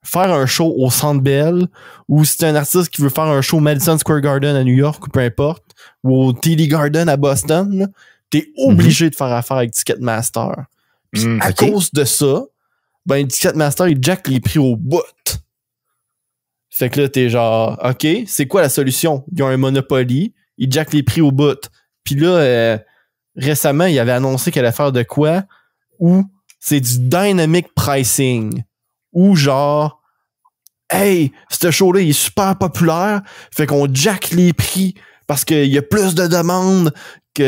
faire un show au Centre Bell, ou si t'es un artiste qui veut faire un show au Madison Square Garden à New York, ou peu importe, ou au TD Garden à Boston, là, t'es obligé de faire affaire avec Ticketmaster. Puis à cause de ça, ben Ticketmaster, il jack les prix au bout. Fait que là, t'es genre, OK, c'est quoi la solution? Ils ont un Monopoly, ils jack les prix au bout. Puis là, récemment, il avait annoncé qu'elle allait faire de quoi? Où c'est du dynamic pricing. Où genre, hey, ce show-là, il est super populaire, fait qu'on jack les prix parce qu'il y a plus de demandes, il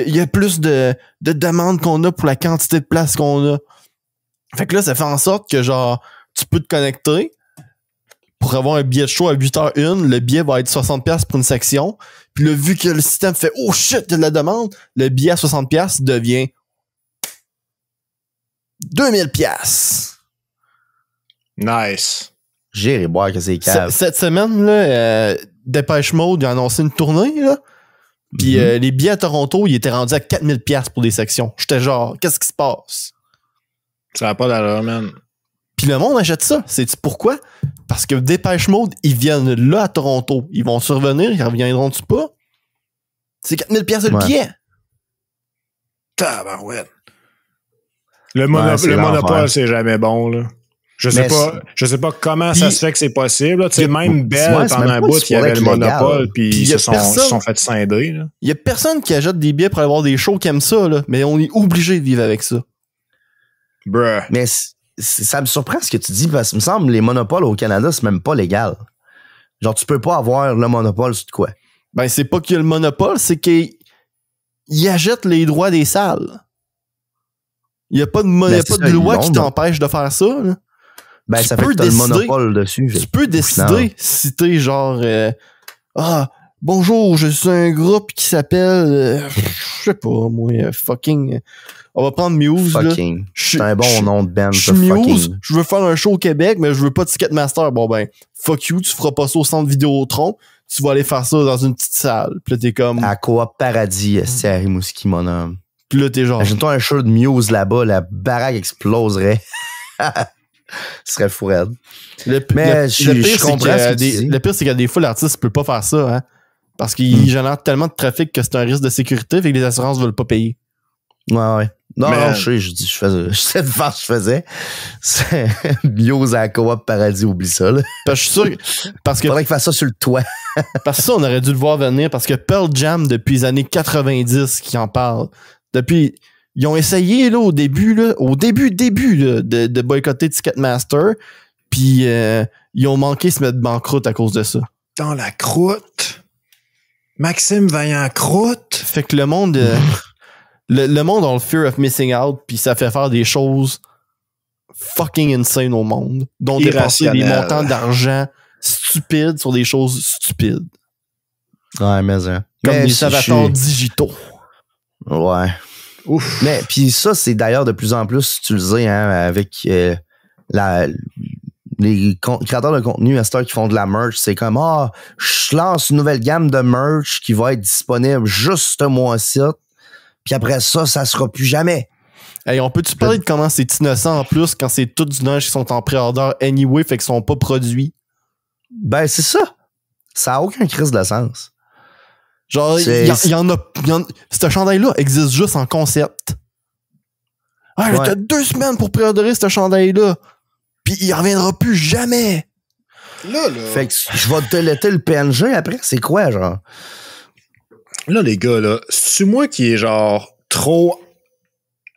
y a plus de demandes qu'on a pour la quantité de place qu'on a. Fait que là, ça fait en sorte que genre, tu peux te connecter pour avoir un billet de show à 8h01, le billet va être 60$ pour une section. Puis là, vu que le système fait « Oh shit, il y a de la demande », le billet à 60$ devient 2000$. Nice. J'irai boire que c'est cave. Cette semaine, là, Dépêche Mode a annoncé une tournée, là. Puis les billets à Toronto, ils étaient rendus à 4000$ pour des sections. J'étais genre, qu'est-ce qui se passe? Ça n'a pas d'allure, man. Puis le monde achète ça. Sais-tu pourquoi? Parce que Dépêche Mode, ils viennent là à Toronto. Ils vont survenir, ils reviendront-tu pas? C'est 4000$ le billet. Tabarouette. Le monopole, c'est jamais bon, là. Je sais pas comment ça se fait que c'est possible. Tu sais, même Bell, pendant un bout, il y avait le monopole, puis ils se sont fait scinder. Il y a personne qui achète des billets pour aller voir des shows qui aiment ça, là, mais on est obligé de vivre avec ça. Bruh. Mais ça me surprend ce que tu dis, parce que me semble les monopoles au Canada, c'est même pas légal. Genre, tu peux pas avoir le monopole sur quoi? Ben, c'est pas qu'il y a le monopole, c'est qu'il achète les droits des salles. Il y a pas de loi qui t'empêche de faire ça, là. Ben, ça fait que t'as le monopole dessus. Tu peux décider si t'es genre bonjour, je suis un groupe qui s'appelle je sais pas, moi, fucking on va prendre Muse, fucking. C'est un bon nom de band. Je suis Muse, je veux faire un show au Québec, mais je veux pas de Ticketmaster. Bon ben, fuck you, tu feras pas ça au centre Vidéotron, tu vas aller faire ça dans une petite salle. Puis là, t'es comme... À Coop Paradis, c'est à Rimouski, mon homme. Puis là, t'es genre... Imagine-toi un show de Muse là-bas, la baraque exploserait. Ce serait fou raide. Mais je comprends ce que tu dis. Le pire, c'est qu'à des fois, l'artiste peut pas faire ça, hein. Parce qu'il génère tellement de trafic que c'est un risque de sécurité, fait que les assurances veulent pas payer. Ouais. Non, je sais de faire ce que je faisais. C'est Muse à Coop Paradis, oublie ça, là. Parce que je suis sûr parce que... Faudrait qu'il fasse ça sur le toit. Parce que ça, on aurait dû le voir venir, parce que Pearl Jam, depuis les années 90, qui en parle. Ils ont essayé, là, au début, là, de boycotter Ticketmaster, puis ils ont manqué de se mettre banqueroute à cause de ça. Dans la croûte? Maxime Vaillant croûte? Fait que le monde... le monde a le fear of missing out, puis ça fait faire des choses fucking insane au monde, dont dépenser des montants d'argent stupides sur des choses stupides. Ouais, mais hein. Comme des avatars digitaux. Ouais. Ouf. Mais puis ça, c'est d'ailleurs de plus en plus utilisé, hein, avec les créateurs de contenu à cette heure qui font de la merch. C'est comme, je lance une nouvelle gamme de merch qui va être disponible juste ce mois-ci. Puis après ça sera plus jamais. Hey, on peut-tu parler de comment c'est innocent en plus quand c'est tout du linge qui sont en pré-order anyway, fait qu'ils sont pas produits? Ben, c'est ça. Ça a aucun crise de sens. Genre, ce chandail-là existe juste en concept. Ouais. T'as 2 semaines pour pré-orderer ce chandail-là. Puis il reviendra plus jamais. Là. Fait que je vais te laisser le PNG après. C'est quoi, genre? Là, les gars, là, c'est-tu moi qui est genre trop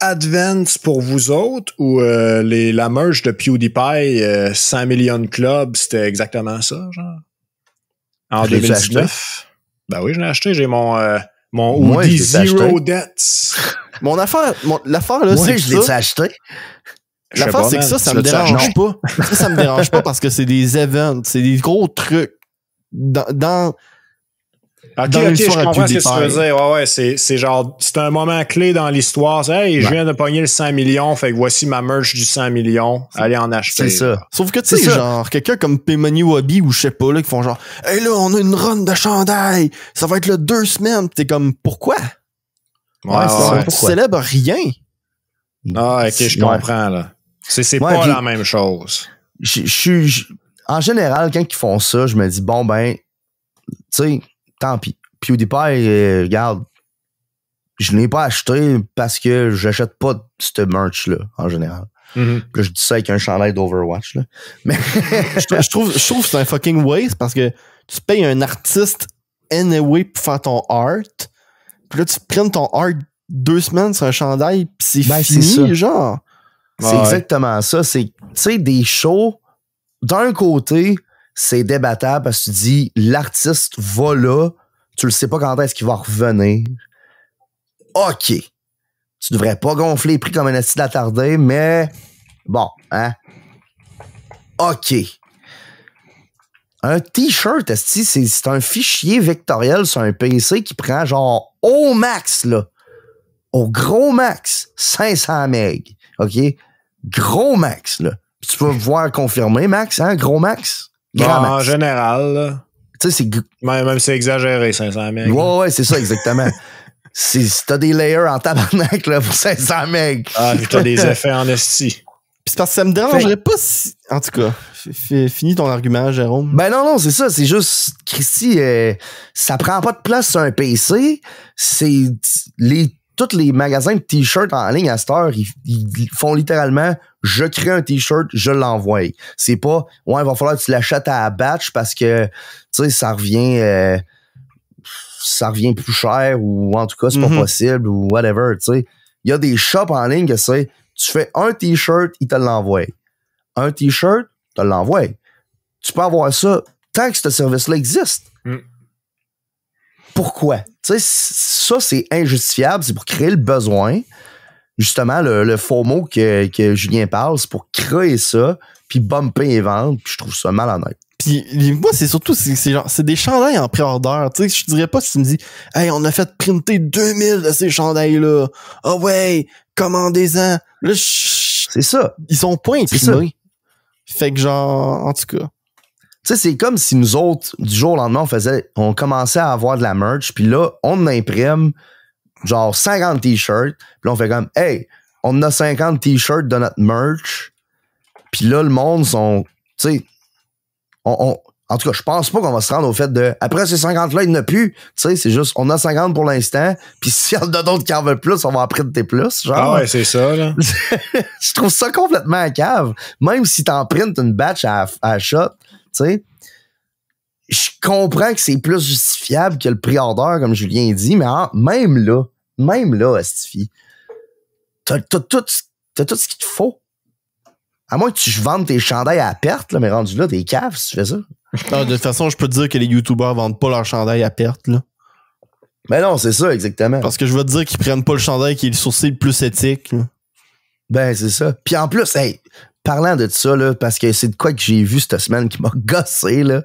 advance pour vous autres ou la merge de PewDiePie 100 millions Club, c'était exactement ça, genre? En 2019? Ben oui, je l'ai acheté. J'ai mon Audi Zero Debts. L'affaire, là, c'est que je l'ai acheté. L'affaire, c'est que ça me dérange pas. Ça me dérange pas parce que c'est des events, c'est des gros trucs dans Ok, je comprends ce que tu veux dire. Ouais, c'est genre, c'est un moment clé dans l'histoire. Hey, je viens de pogner le 100 millions, fait que voici ma merch du 100 millions. Allez en acheter. C'est ça. Sauf que, tu sais, genre, quelqu'un comme P-Money Wabi ou je sais pas, là, qui font genre, hey, là, on a une run de chandail. Ça va être là 2 semaines. T'es comme, pourquoi? Ouais. Tu célèbres rien. Ah, ok, je comprends, là. C'est pas la même chose. En général, quand ils font ça, je me dis, bon, ben, tu sais, tant pis. PewDiePie, regarde, je l'ai pas acheté parce que j'achète pas ce merch-là, en général. Mm-hmm. Puis là, je dis ça avec un chandail d'Overwatch, là. Mais je trouve que c'est un fucking waste parce que tu payes un artiste anyway pour faire ton art. Puis là, tu prennes ton art 2 semaines sur un chandail pis c'est fini, genre. C'est exactement ça. C'est, tu sais, des shows, d'un côté, c'est débattable parce que tu dis, l'artiste va là, tu le sais pas quand est-ce qu'il va revenir. OK. Tu devrais pas gonfler les prix comme un esti attardé, mais bon, hein. OK. Un t-shirt, esti, c'est un fichier vectoriel sur un PC qui prend genre au max, là. Au gros max, 500 MB. OK? Gros max, là. Tu peux voir confirmer, max, hein? Gros max? Grand max. En général, là. Tu sais, c'est... Même c'est exagéré, 500 MB. Ouais, c'est ça, exactement. T'as des layers en tabarnak, là, pour 500 MB. Ah, puis t'as des effets en esti. Pis c'est parce que ça me dérangerait pas si... En tout cas, finis ton argument, Jérôme. Ben non, c'est ça. C'est juste, Christy, ça prend pas de place sur un PC. C'est tous les magasins de t-shirts en ligne à cette heure, ils font littéralement, je crée un t-shirt, je l'envoie. C'est pas, ouais, il va falloir que tu l'achètes à la batch parce que, tu sais, ça revient plus cher ou en tout cas, c'est pas possible ou whatever, tu sais. Il y a des shops en ligne que c'est, tu fais un t-shirt, ils te l'envoient. Un t-shirt, te l'envoie. Tu peux avoir ça tant que ce service-là existe. Pourquoi? Tu sais, ça, c'est injustifiable. C'est pour créer le besoin. Justement, le faux mot que Julien parle, c'est pour créer ça, puis bumper les ventes, puis je trouve ça malhonnête. Puis moi, c'est surtout, c'est des chandails en pré-order. Tu sais, je dirais pas si tu me dis, hey, on a fait printer 2000 de ces chandails-là. Ah ouais, commandez-en. Là, c'est ça. Ils sont pas imprimés. Fait que genre, en tout cas. Tu sais, c'est comme si nous autres, du jour au lendemain, on commençait à avoir de la merch, puis là, on imprime genre 50 t-shirts, puis là, on fait comme, hey, on a 50 t-shirts de notre merch, puis là, le monde sont, tu sais, en tout cas, je pense pas qu'on va se rendre au fait de, après ces 50-là, il n'y en a plus, tu sais, c'est juste, on a 50 pour l'instant, puis s'il y en a d'autres qui en veulent plus, on va en printer plus, genre. Ah ouais, c'est ça, là. Je trouve ça complètement à cave, même si t'en printes une batch à shot, tu sais, je comprends que c'est plus justifiable que le pré-order, comme Julien dit, mais même là, Astifi, t'as tout ce qu'il te faut. À moins que tu vendes tes chandails à perte, là, mais rendu là, t'es cave si tu fais ça. Non, de toute façon, je peux te dire que les YouTubers vendent pas leurs chandails à perte, là. Ben non, c'est ça, exactement. Parce que je vais te dire qu'ils prennent pas le chandail qui est le sourcil le plus éthique, là. Ben, c'est ça. Puis en plus, hey, parlant de ça, là, parce que c'est de quoi que j'ai vu cette semaine qui m'a gossé, là.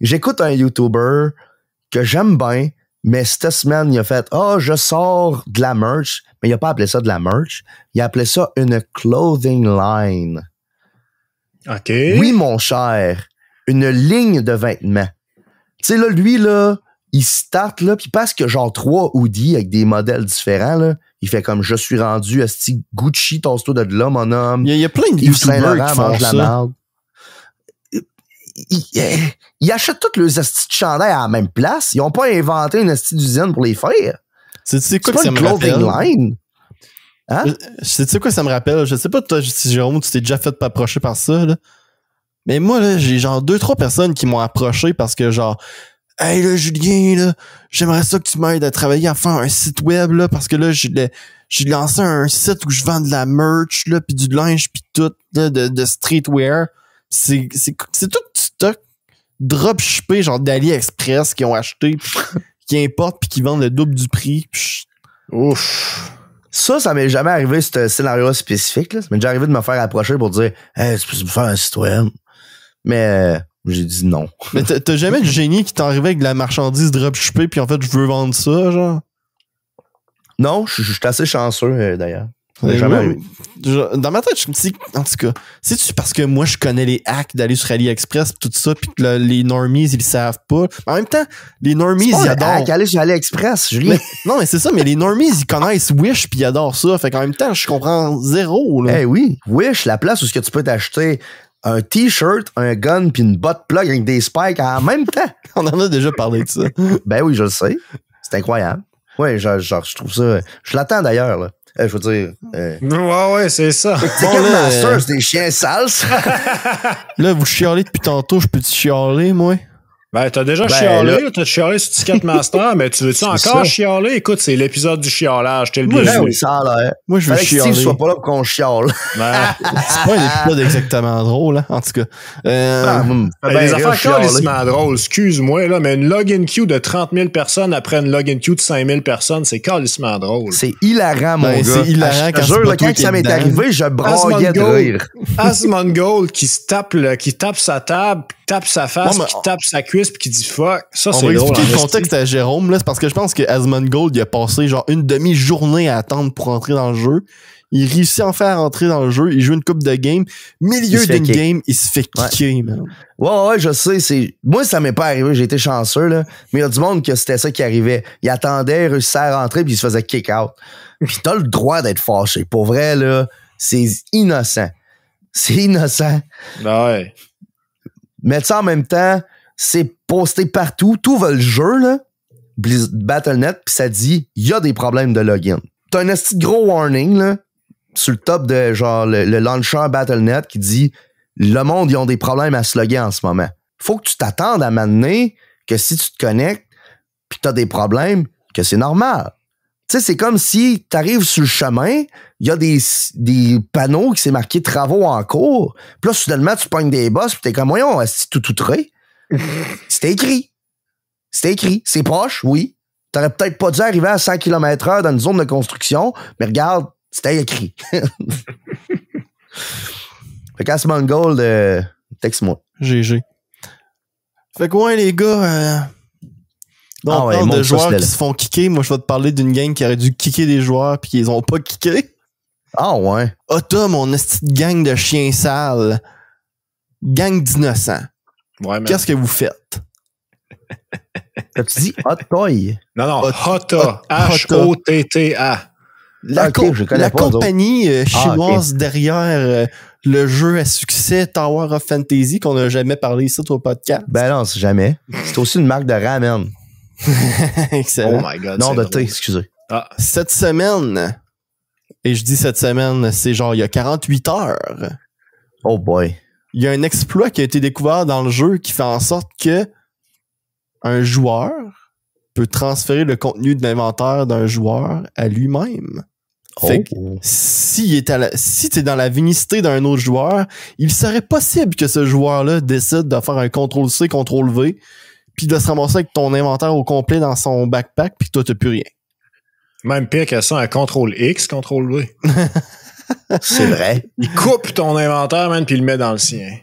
J'écoute un YouTuber que j'aime bien, mais cette semaine, il a fait « Ah, je sors de la merch », mais il a pas appelé ça de la merch, il a appelé ça une clothing line. OK. Oui, mon cher, une ligne de vêtements. Tu sais, là, lui, là, il start, là, puis parce que genre 3 hoodies avec des modèles différents, là, il fait comme « Je suis rendu à sti Gucci, tosse-toi de là, mon homme. » Il y a plein de YouTubers qui font ça. Ils achètent tous leurs astis de chandail à la même place. Ils n'ont pas inventé une astis d'usine pour les faire. C'est quoi que ça me rappelle? Line. Hein? C'est quoi ça me rappelle? Je sais pas, toi, si Jérôme, tu t'es déjà fait approcher par ça, là. Mais moi, là, j'ai genre 2-3 personnes qui m'ont approché parce que genre, hey, là, Julien, là, j'aimerais ça que tu m'aides à travailler à faire un site web, là, parce que là, j'ai lancé un site où je vends de la merch, là, pis du linge, pis tout, là, de streetwear. C'est tout du stock dropshippé, genre d'AliExpress, qui ont acheté, qui importent, puis qui vendent le double du prix. Ouf. Ça m'est jamais arrivé, ce scénario spécifique, là. Ça m'est déjà arrivé de me faire approcher pour dire « Hey, tu peux me faire un site web? » Mais j'ai dit non. Mais t'as jamais de génie qui t'est arrivé avec de la marchandise dropshippée, puis en fait, je veux vendre ça, genre? Non, je suis assez chanceux, d'ailleurs. Jamais arrivé. Dans ma tête, je me dis, en tout cas, c'est-tu parce que moi, je connais les hacks d'aller sur AliExpress pis tout ça, pis que les normies, ils le savent pas. Mais en même temps, les normies, ils adorent. Hack, aller sur AliExpress, Julien. Non, mais c'est ça, mais les normies, ils connaissent Wish pis ils adorent ça. Fait qu'en même temps, je comprends zéro, là. Eh oui, Wish, la place où ce que tu peux t'acheter un t-shirt, un gun pis une botte plug avec des spikes en même temps. On en a déjà parlé de ça. Ben oui, je le sais. C'est incroyable. Ouais, genre, je trouve ça. Je l'attends d'ailleurs, là. Je veux dire. Ouais, c'est ça. C'est bon, Master, c'est des chiens sales. Là, vous chialez depuis tantôt, je peux-tu chialer, moi? Ben, t'as déjà chialé, t'as chialé sur Ticketmaster, mais tu veux-tu encore chialer? Écoute, c'est l'épisode du chialage, t'es le bienvenu. Oui, ça a l'air. Moi, je veux chialer. Steve soit pas là pour qu'on chiale. Ben. C'est pas un épisode exactement drôle, hein, en tout cas. Les affaires calissement drôles, excuse-moi, là, mais une login queue de 30 000 personnes après une login queue de 5 000 personnes, c'est calissement drôle. C'est hilarant, mon gars. C'est hilarant quand ça m'est arrivé, je braillais de rire. Asmongold qui tape sa table, qui tape sa face, qui tape sa cuisse, puis qui dit fuck. Ça, c'est drôle. On va expliquer le contexte à Jérôme, là. C'est parce que je pense que Asmongold, il a passé genre une demi-journée à attendre pour entrer dans le jeu. Il réussit enfin à rentrer dans le jeu. Il joue une coupe de game. Milieu d'une game, il se fait kicker, man. Ouais, je sais. Moi, ça m'est pas arrivé. J'ai été chanceux, là. Mais il y a du monde que c'était ça qui arrivait. Il attendait, il réussissait à rentrer, puis il se faisait kick out. Puis t'as le droit d'être fâché. Pour vrai, là, c'est innocent. C'est innocent. Ouais. Mais tu sais, en même temps, c'est posté partout. Tout va le jeu, là. Battle.net, puis ça dit, il y a des problèmes de login. t'as un esti de gros warning, là, sur le top de, genre, le launcher Battle.net qui dit « Le monde, ils ont des problèmes à se loguer en ce moment. » Faut que tu t'attendes à m'amener que si tu te connectes pis t'as des problèmes, que c'est normal. Tu sais, c'est comme si t'arrives sur le chemin, il y a des panneaux qui s'est marqué « Travaux en cours », pis là, soudainement, tu pognes des bosses pis t'es comme « Voyons, est-ce que tout outré? » C'était écrit. C'était écrit. C'est proche, oui. T'aurais peut-être pas dû arriver à 100 km/h dans une zone de construction, mais regarde, c'était écrit. Fait qu'à ce Gold, texte-moi. GG. Fait que ouais, les gars, on parle de joueurs qui se font kicker. Moi, je vais te parler d'une gang qui aurait dû kicker des joueurs puis ils ont pas kické. Ah ouais. Otta, mon petite gang de chiens sales. Gang d'innocents. Ouais, qu'est-ce que vous faites? Tu dis Otoy? Non, Hotta. H-O-T-T-A. La compagnie chinoise derrière le jeu à succès Tower of Fantasy qu'on n'a jamais parlé ici au podcast. Ben non, c'est jamais. C'est aussi une marque de ramen. Excellent. Oh my God. Non, de thé, excusez. Ah. Cette semaine, et je dis cette semaine, c'est genre il y a 48 heures. Oh boy. Il y a un exploit qui a été découvert dans le jeu qui fait en sorte que un joueur peut transférer le contenu de l'inventaire d'un joueur à lui-même. Fait que si t'es dans la vinicité d'un autre joueur, il serait possible que ce joueur-là décide de faire un CTRL-C, CTRL-V, puis de se ramasser avec ton inventaire au complet dans son backpack, puis toi, t'as plus rien. Même pire que ça, un CTRL-X, CTRL-V. C'est vrai. Il coupe ton inventaire, man, puis il le met dans le sien.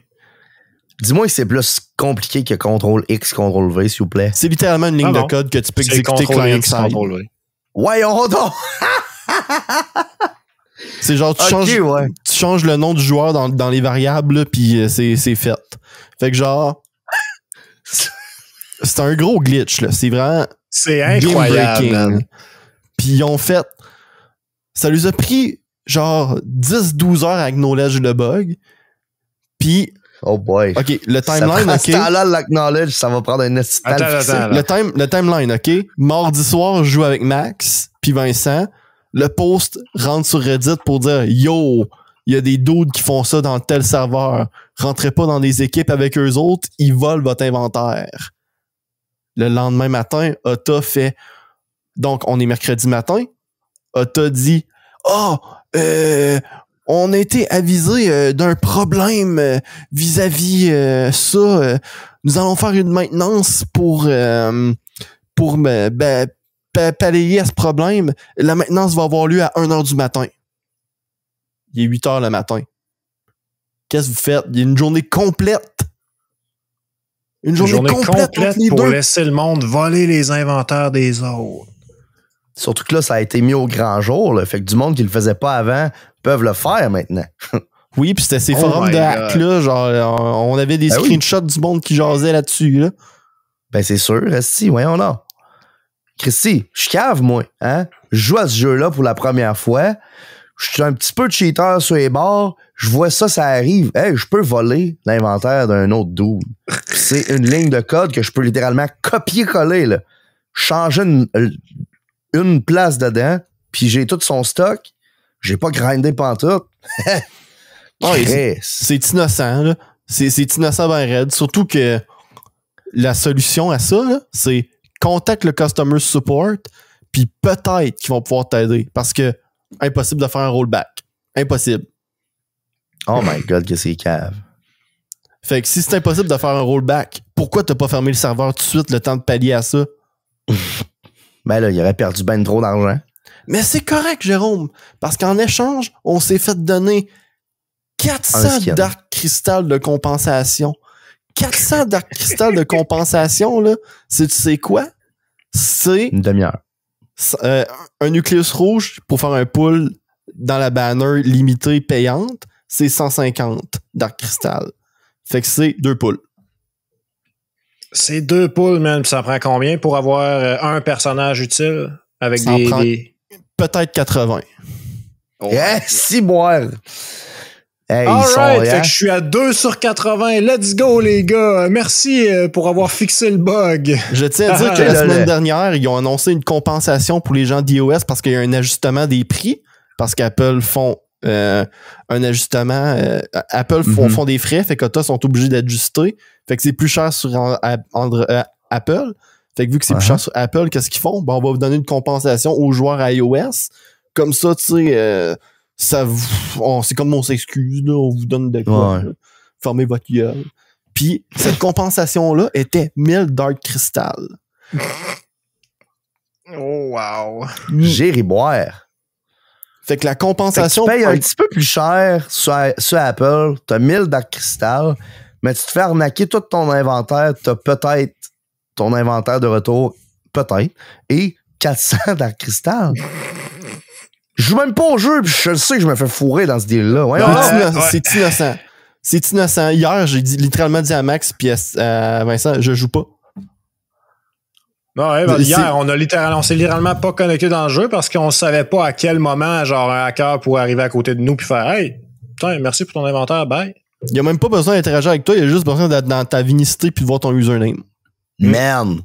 Dis-moi que c'est plus compliqué que CTRL-X, CTRL-V, s'il vous plaît. C'est littéralement une ligne de code que tu peux exécuter client-side. Ouais, on dort! C'est genre, tu changes le nom du joueur dans les variables, puis c'est fait. Fait que genre, c'est un gros glitch, là. C'est vraiment... C'est incroyable, puis ils ont fait... Ça lui a pris genre 10-12 heures à acknowledge le bug. Puis... Oh boy. OK, le timeline, OK. Là, l'acknowledge, ça va prendre un instant. Le timeline, OK. Mardi soir, je joue avec Max, puis Vincent. Le post rentre sur Reddit pour dire « Yo, il y a des dudes qui font ça dans tel serveur. Rentrez pas dans des équipes avec eux autres, ils volent votre inventaire. » Le lendemain matin, Otta fait... Donc, on est mercredi matin. Otta dit « on a été avisé d'un problème vis-à-vis ça. Nous allons faire une maintenance pour pallier à ce problème. La maintenance va avoir lieu à 1h du matin. » Il est 8h le matin. Qu'est-ce que vous faites? Il y a une journée complète. Une journée complète pour laisser le monde voler les inventaires des autres. Surtout que là, ça a été mis au grand jour. Là. Fait que du monde qui le faisait pas avant peuvent le faire maintenant. Oui, puis c'était ces forums de hack, là. Genre, on avait des screenshots du monde qui jasait là-dessus, là. Ben, c'est sûr. Resti, voyons là. Christy, je cave, moi. Hein? Je joue à ce jeu-là pour la première fois. Je suis un petit peu cheater sur les bords. Je vois ça arrive. Hey, je peux voler l'inventaire d'un autre dude. C'est une ligne de code que je peux littéralement copier-coller, là. Changer une place dedans, puis j'ai tout son stock. J'ai pas grindé pantoute. C'est innocent, là. C'est innocent ben raide. Surtout que la solution à ça, là, c'est contacte le customer support, puis peut-être qu'ils vont pouvoir t'aider. Parce que impossible de faire un rollback. Impossible. Oh my God, que c'est cave. Fait que si c'est impossible de faire un rollback, pourquoi t'as pas fermé le serveur tout de suite le temps de pallier à ça? Ben là, il aurait perdu ben trop d'argent. Mais c'est correct, Jérôme, parce qu'en échange, on s'est fait donner 400 Dark Crystal de compensation. 400 Dark Crystal de compensation, là, tu sais quoi? C'est... Une demi-heure. Un nucléus rouge pour faire un pull dans la banner limitée payante, c'est 150 Dark Crystal. Fait que c'est 2 pulls. C'est 2 pulls, man. Ça prend combien pour avoir un personnage utile avec des... Peut-être 80. Oh, si boire. Hey, alright, fait que je suis à 2 sur 80. Let's go, les gars. Merci pour avoir fixé le bug. Je tiens à dire que la semaine dernière, ils ont annoncé une compensation pour les gens d'iOS parce qu'il y a un ajustement des prix. Parce qu'Apple font un ajustement. Apple font des frais, fait qu'Ota sont obligés d'ajuster. Fait que c'est plus cher sur Apple. Fait que vu que c'est plus cher sur Apple, qu'est-ce qu'ils font? Ben, on va vous donner une compensation aux joueurs iOS. Comme ça, tu sais, c'est comme on s'excuse, là, on vous donne de quoi. Fermez votre gueule. Puis, cette compensation-là était 1000 Dark Crystal. Oh, wow. J'irai boire. Fait que la compensation... Fait que tu payes un petit peu plus cher sur Apple, t'as 1000 Dark Crystal, mais tu te fais arnaquer tout ton inventaire, t'as peut-être ton inventaire de retour, peut-être, et 400 Dark Crystal. Je joue même pas au jeu, puis je sais que je me fais fourrer dans ce deal-là. C'est innocent. C'est innocent. Hier, j'ai littéralement dit à Max puis à Vincent, je joue pas. Non, hier, on s'est littéralement pas connecté dans le jeu parce qu'on savait pas à quel moment, genre, un hacker pourrait arriver à côté de nous puis faire « Hey, putain, merci pour ton inventaire, bye. » Il y a même pas besoin d'interagir avec toi, il y a juste besoin d'être dans ta vinicité puis de voir ton username. Man!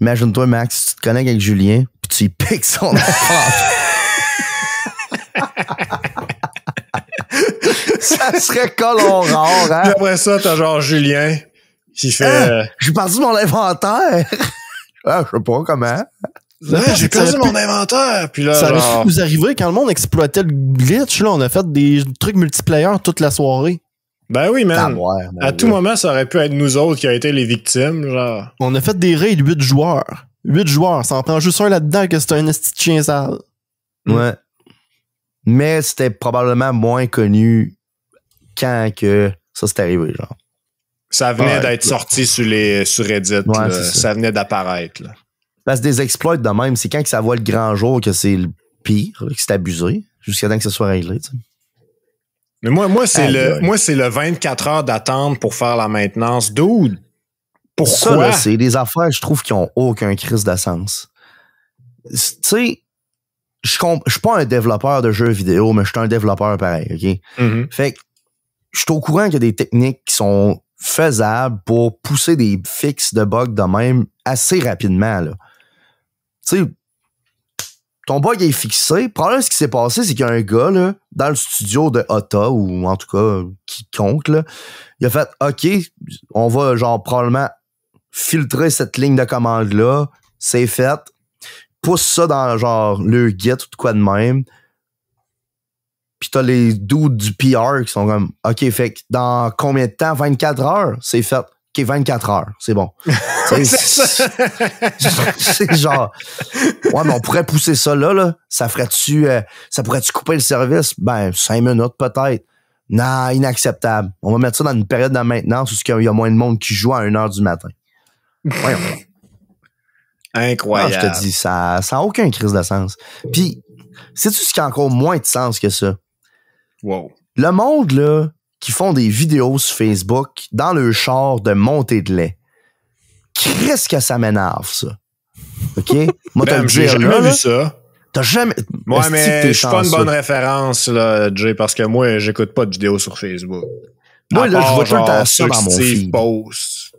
Imagine-toi, Max, si tu te connectes avec Julien puis tu y piques son enfant. Ça serait colon rare, hein? Puis après ça, t'as genre Julien qui fait... J'ai perdu mon inventaire! Je sais pas comment. J'ai perdu mon inventaire! Puis là, ça aurait pu nous arriver quand le monde exploitait le glitch, là, on a fait des trucs multiplayer toute la soirée. Ben oui, man. À tout moment, ça aurait pu être nous autres qui a été les victimes, genre. On a fait des raids 8 joueurs. 8 joueurs, ça en prend juste un là-dedans que c'est un esti de chien sale. Ouais. Mais c'était probablement moins connu quand que ça s'est arrivé, genre. Ça venait d'être sorti sur Reddit. Ouais, ça venait d'apparaître. Là. Parce que des exploits de même, c'est quand que ça voit le grand jour que c'est le pire, que c'est abusé, jusqu'à temps que ça soit réglé, tu sais. Mais moi, c'est le 24 heures d'attente pour faire la maintenance. Dude, pourquoi? Ça, là, c'est des affaires, je trouve, qui ont aucun crise de sens. Tu sais, je suis pas un développeur de jeux vidéo, mais je suis un développeur pareil, OK? Mm-hmm. Fait que je suis au courant qu'il y a des techniques qui sont faisables pour pousser des fixes de bugs de même assez rapidement, là. Tu sais, ton bug est fixé. Probablement, ce qui s'est passé, c'est qu'il y a un gars, là, dans le studio de Ota, ou en tout cas, quiconque, là, il a fait, OK, on va, genre, probablement filtrer cette ligne de commande-là. C'est fait. Pousse ça dans, genre, le Git ou de quoi de même. Puis t'as les dudes du PR qui sont comme, OK, fait que dans combien de temps? 24 heures? C'est fait. OK, 24 heures. C'est bon. C'est genre, ouais, mais on pourrait pousser ça là. Ça pourrait-tu couper le service? Ben, 5 minutes peut-être. Non, inacceptable. On va mettre ça dans une période de maintenance où il y a moins de monde qui joue à 1h du matin. Voyons. Incroyable. Non, je te dis, ça n'a aucun crise de sens. Puis, sais-tu ce qui a encore moins de sens que ça? Wow. Le monde, là, qui font des vidéos sur Facebook dans le char de montée de lait. Qu'est-ce que ça m'énerve, ça? OK? Moi, j'ai jamais vu ça. T'as jamais... Ouais, mais je suis pas une bonne référence, là, Jay, parce que moi, j'écoute pas de vidéos sur Facebook. Moi, là, je vois tout le temps ça dans mon feed.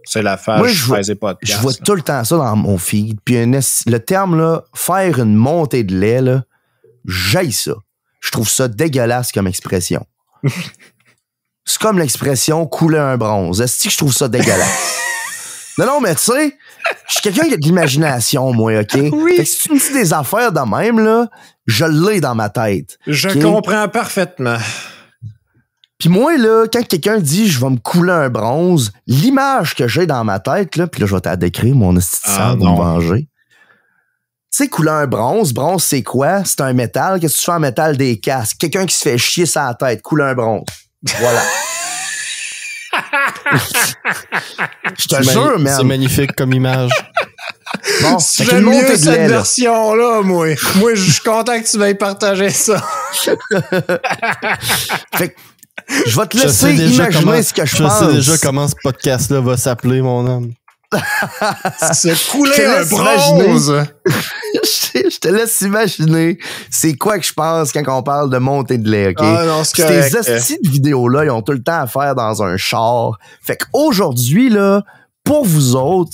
C'est la phase, je faisais pas de Je vois tout le temps ça dans mon feed. Puis le terme, là, faire une montée de lait, là, j'haïs ça. Je trouve ça dégueulasse comme expression. C'est comme l'expression couler un bronze. Est-ce que je trouve ça dégueulasse? Non, mais tu sais, je suis quelqu'un qui a de l'imagination, moi, OK? Oui. Fait que si tu me dis des affaires de même, là, je l'ai dans ma tête. Je comprends parfaitement. Puis moi, là, quand quelqu'un dit « je vais me couler un bronze », l'image que j'ai dans ma tête, là, puis là, je vais te la décrire, mon esti de sang, pour me venger. Tu sais, couler un bronze, c'est quoi? C'est un métal. Qu'est-ce que tu fais en métal? Des casques. Quelqu'un qui se fait chier sa tête, couler un bronze. Voilà. Je te jure, man. C'est magnifique comme image. Bon, j'aime mieux cette version-là, moi. Moi, je suis content que tu m'aies partagé ça. Fait que je vais te laisser imaginer ce que je pense. Je sais déjà comment ce podcast-là va s'appeler, mon homme. Se couler un bronze! Je te laisse imaginer c'est quoi que je pense quand on parle de montée de lait, OK? Ah non, c'est ces correct. hosties de vidéos-là, ils ont tout le temps à faire dans un char. Fait qu'aujourd'hui, là, pour vous autres,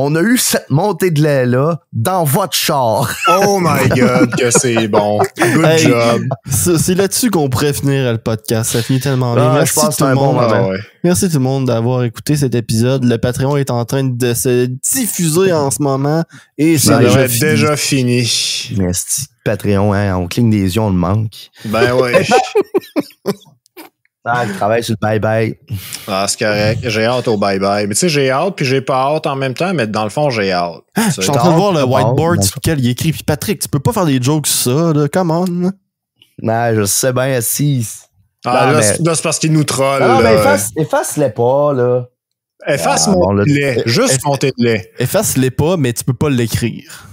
on a eu cette montée de lait-là dans votre char. Oh my God, que c'est bon. Good job. C'est là-dessus qu'on pourrait finir le podcast. Ça finit tellement bien. Merci je pense que c'est un bon moment. Merci tout le monde d'avoir écouté cet épisode. Le Patreon est en train de se diffuser en ce moment et c'est déjà fini. Merci. Patreon, hein, on cligne des yeux, on le manque. Ben ouais. Le travail sur le bye-bye. Ah, c'est correct. J'ai hâte au bye-bye. Mais tu sais, j'ai hâte puis j'ai pas hâte en même temps, mais dans le fond, j'ai hâte. Je suis en train de voir le whiteboard sur lequel il écrit. Puis Patrick, tu peux pas faire des jokes sur ça, là. Come on. Non, je sais bien, assis. Ah, là, c'est parce qu'il nous troll. Non, mais efface-les pas, là. Efface mon lait. Juste mon lait. Efface-les pas, mais tu peux pas l'écrire.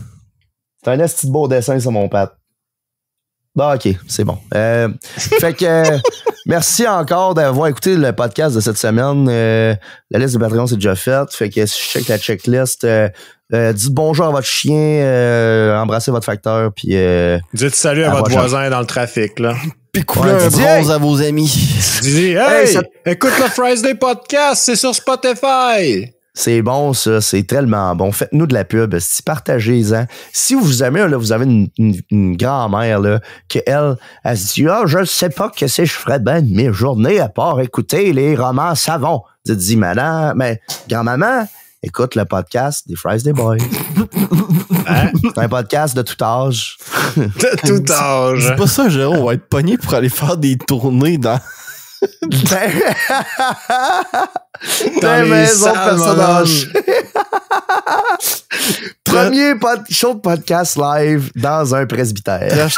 C'est un esti de beau dessin sur mon pad. Bon, OK, c'est bon. Fait que merci encore d'avoir écouté le podcast de cette semaine. La liste de Patreon, c'est déjà faite. Fait que si je check la checklist, dites bonjour à votre chien, embrassez votre facteur, puis dites salut à votre voisin dans le trafic, là. Puis coulez un bronze à vos amis. Dis, hey, écoute le Friday Podcast, c'est sur Spotify. C'est bon, ça. C'est tellement bon. Faites-nous de la pub. Partagez-en. Si vous aimez, là, vous avez une grand-mère, là, elle se dit, je ne sais pas que je ferais bien de mes journées à part écouter les romans savons. Vous dites, madame, mais grand-maman, écoute le podcast des Friday Boys. Hein? C'est un podcast de tout âge. De tout âge. C'est pas ça, Jérôme. On va être pogné pour aller faire des tournées dans les maisons de personnes âgées. Premier show de podcast live dans un presbytère.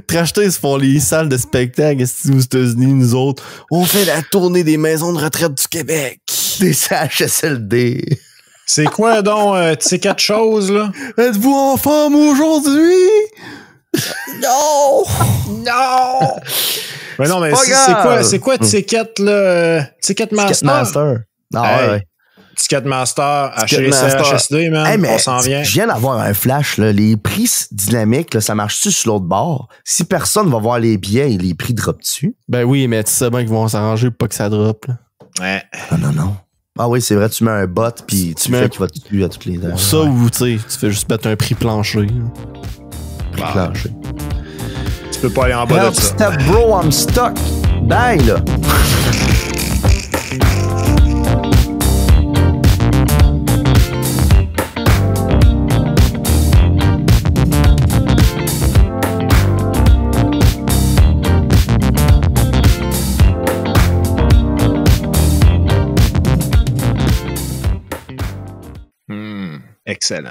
Trashtays font les salles de spectacle aux États-Unis, nous autres. On fait la tournée des maisons de retraite du Québec. Des CHSLD. C'est quoi donc ces 4 choses, là? Êtes-vous en forme aujourd'hui? Non! Non! Mais non, mais c'est quoi Ticket, là? Ticket Master? Ticketmaster. Non, ouais. Ticketmaster, HSD, man. Hey, on s'en vient. Je viens d'avoir un flash, là. Les prix dynamiques, là, ça marche-tu sur l'autre bord? Si personne va voir les billets, les prix drop-tu? Ben oui, mais tu sais bien qu'ils vont s'arranger pour pas que ça drop, là. Ouais. Non. Ah oui, c'est vrai, tu mets un bot, puis tu fais qu'il va te tuer à toutes les heures. Ça, ou tu sais, tu fais juste mettre un prix plancher. Prix plancher. Tu peux pas aller en bas de ça. Step bro, I'm stuck. Bye, là. Excellent.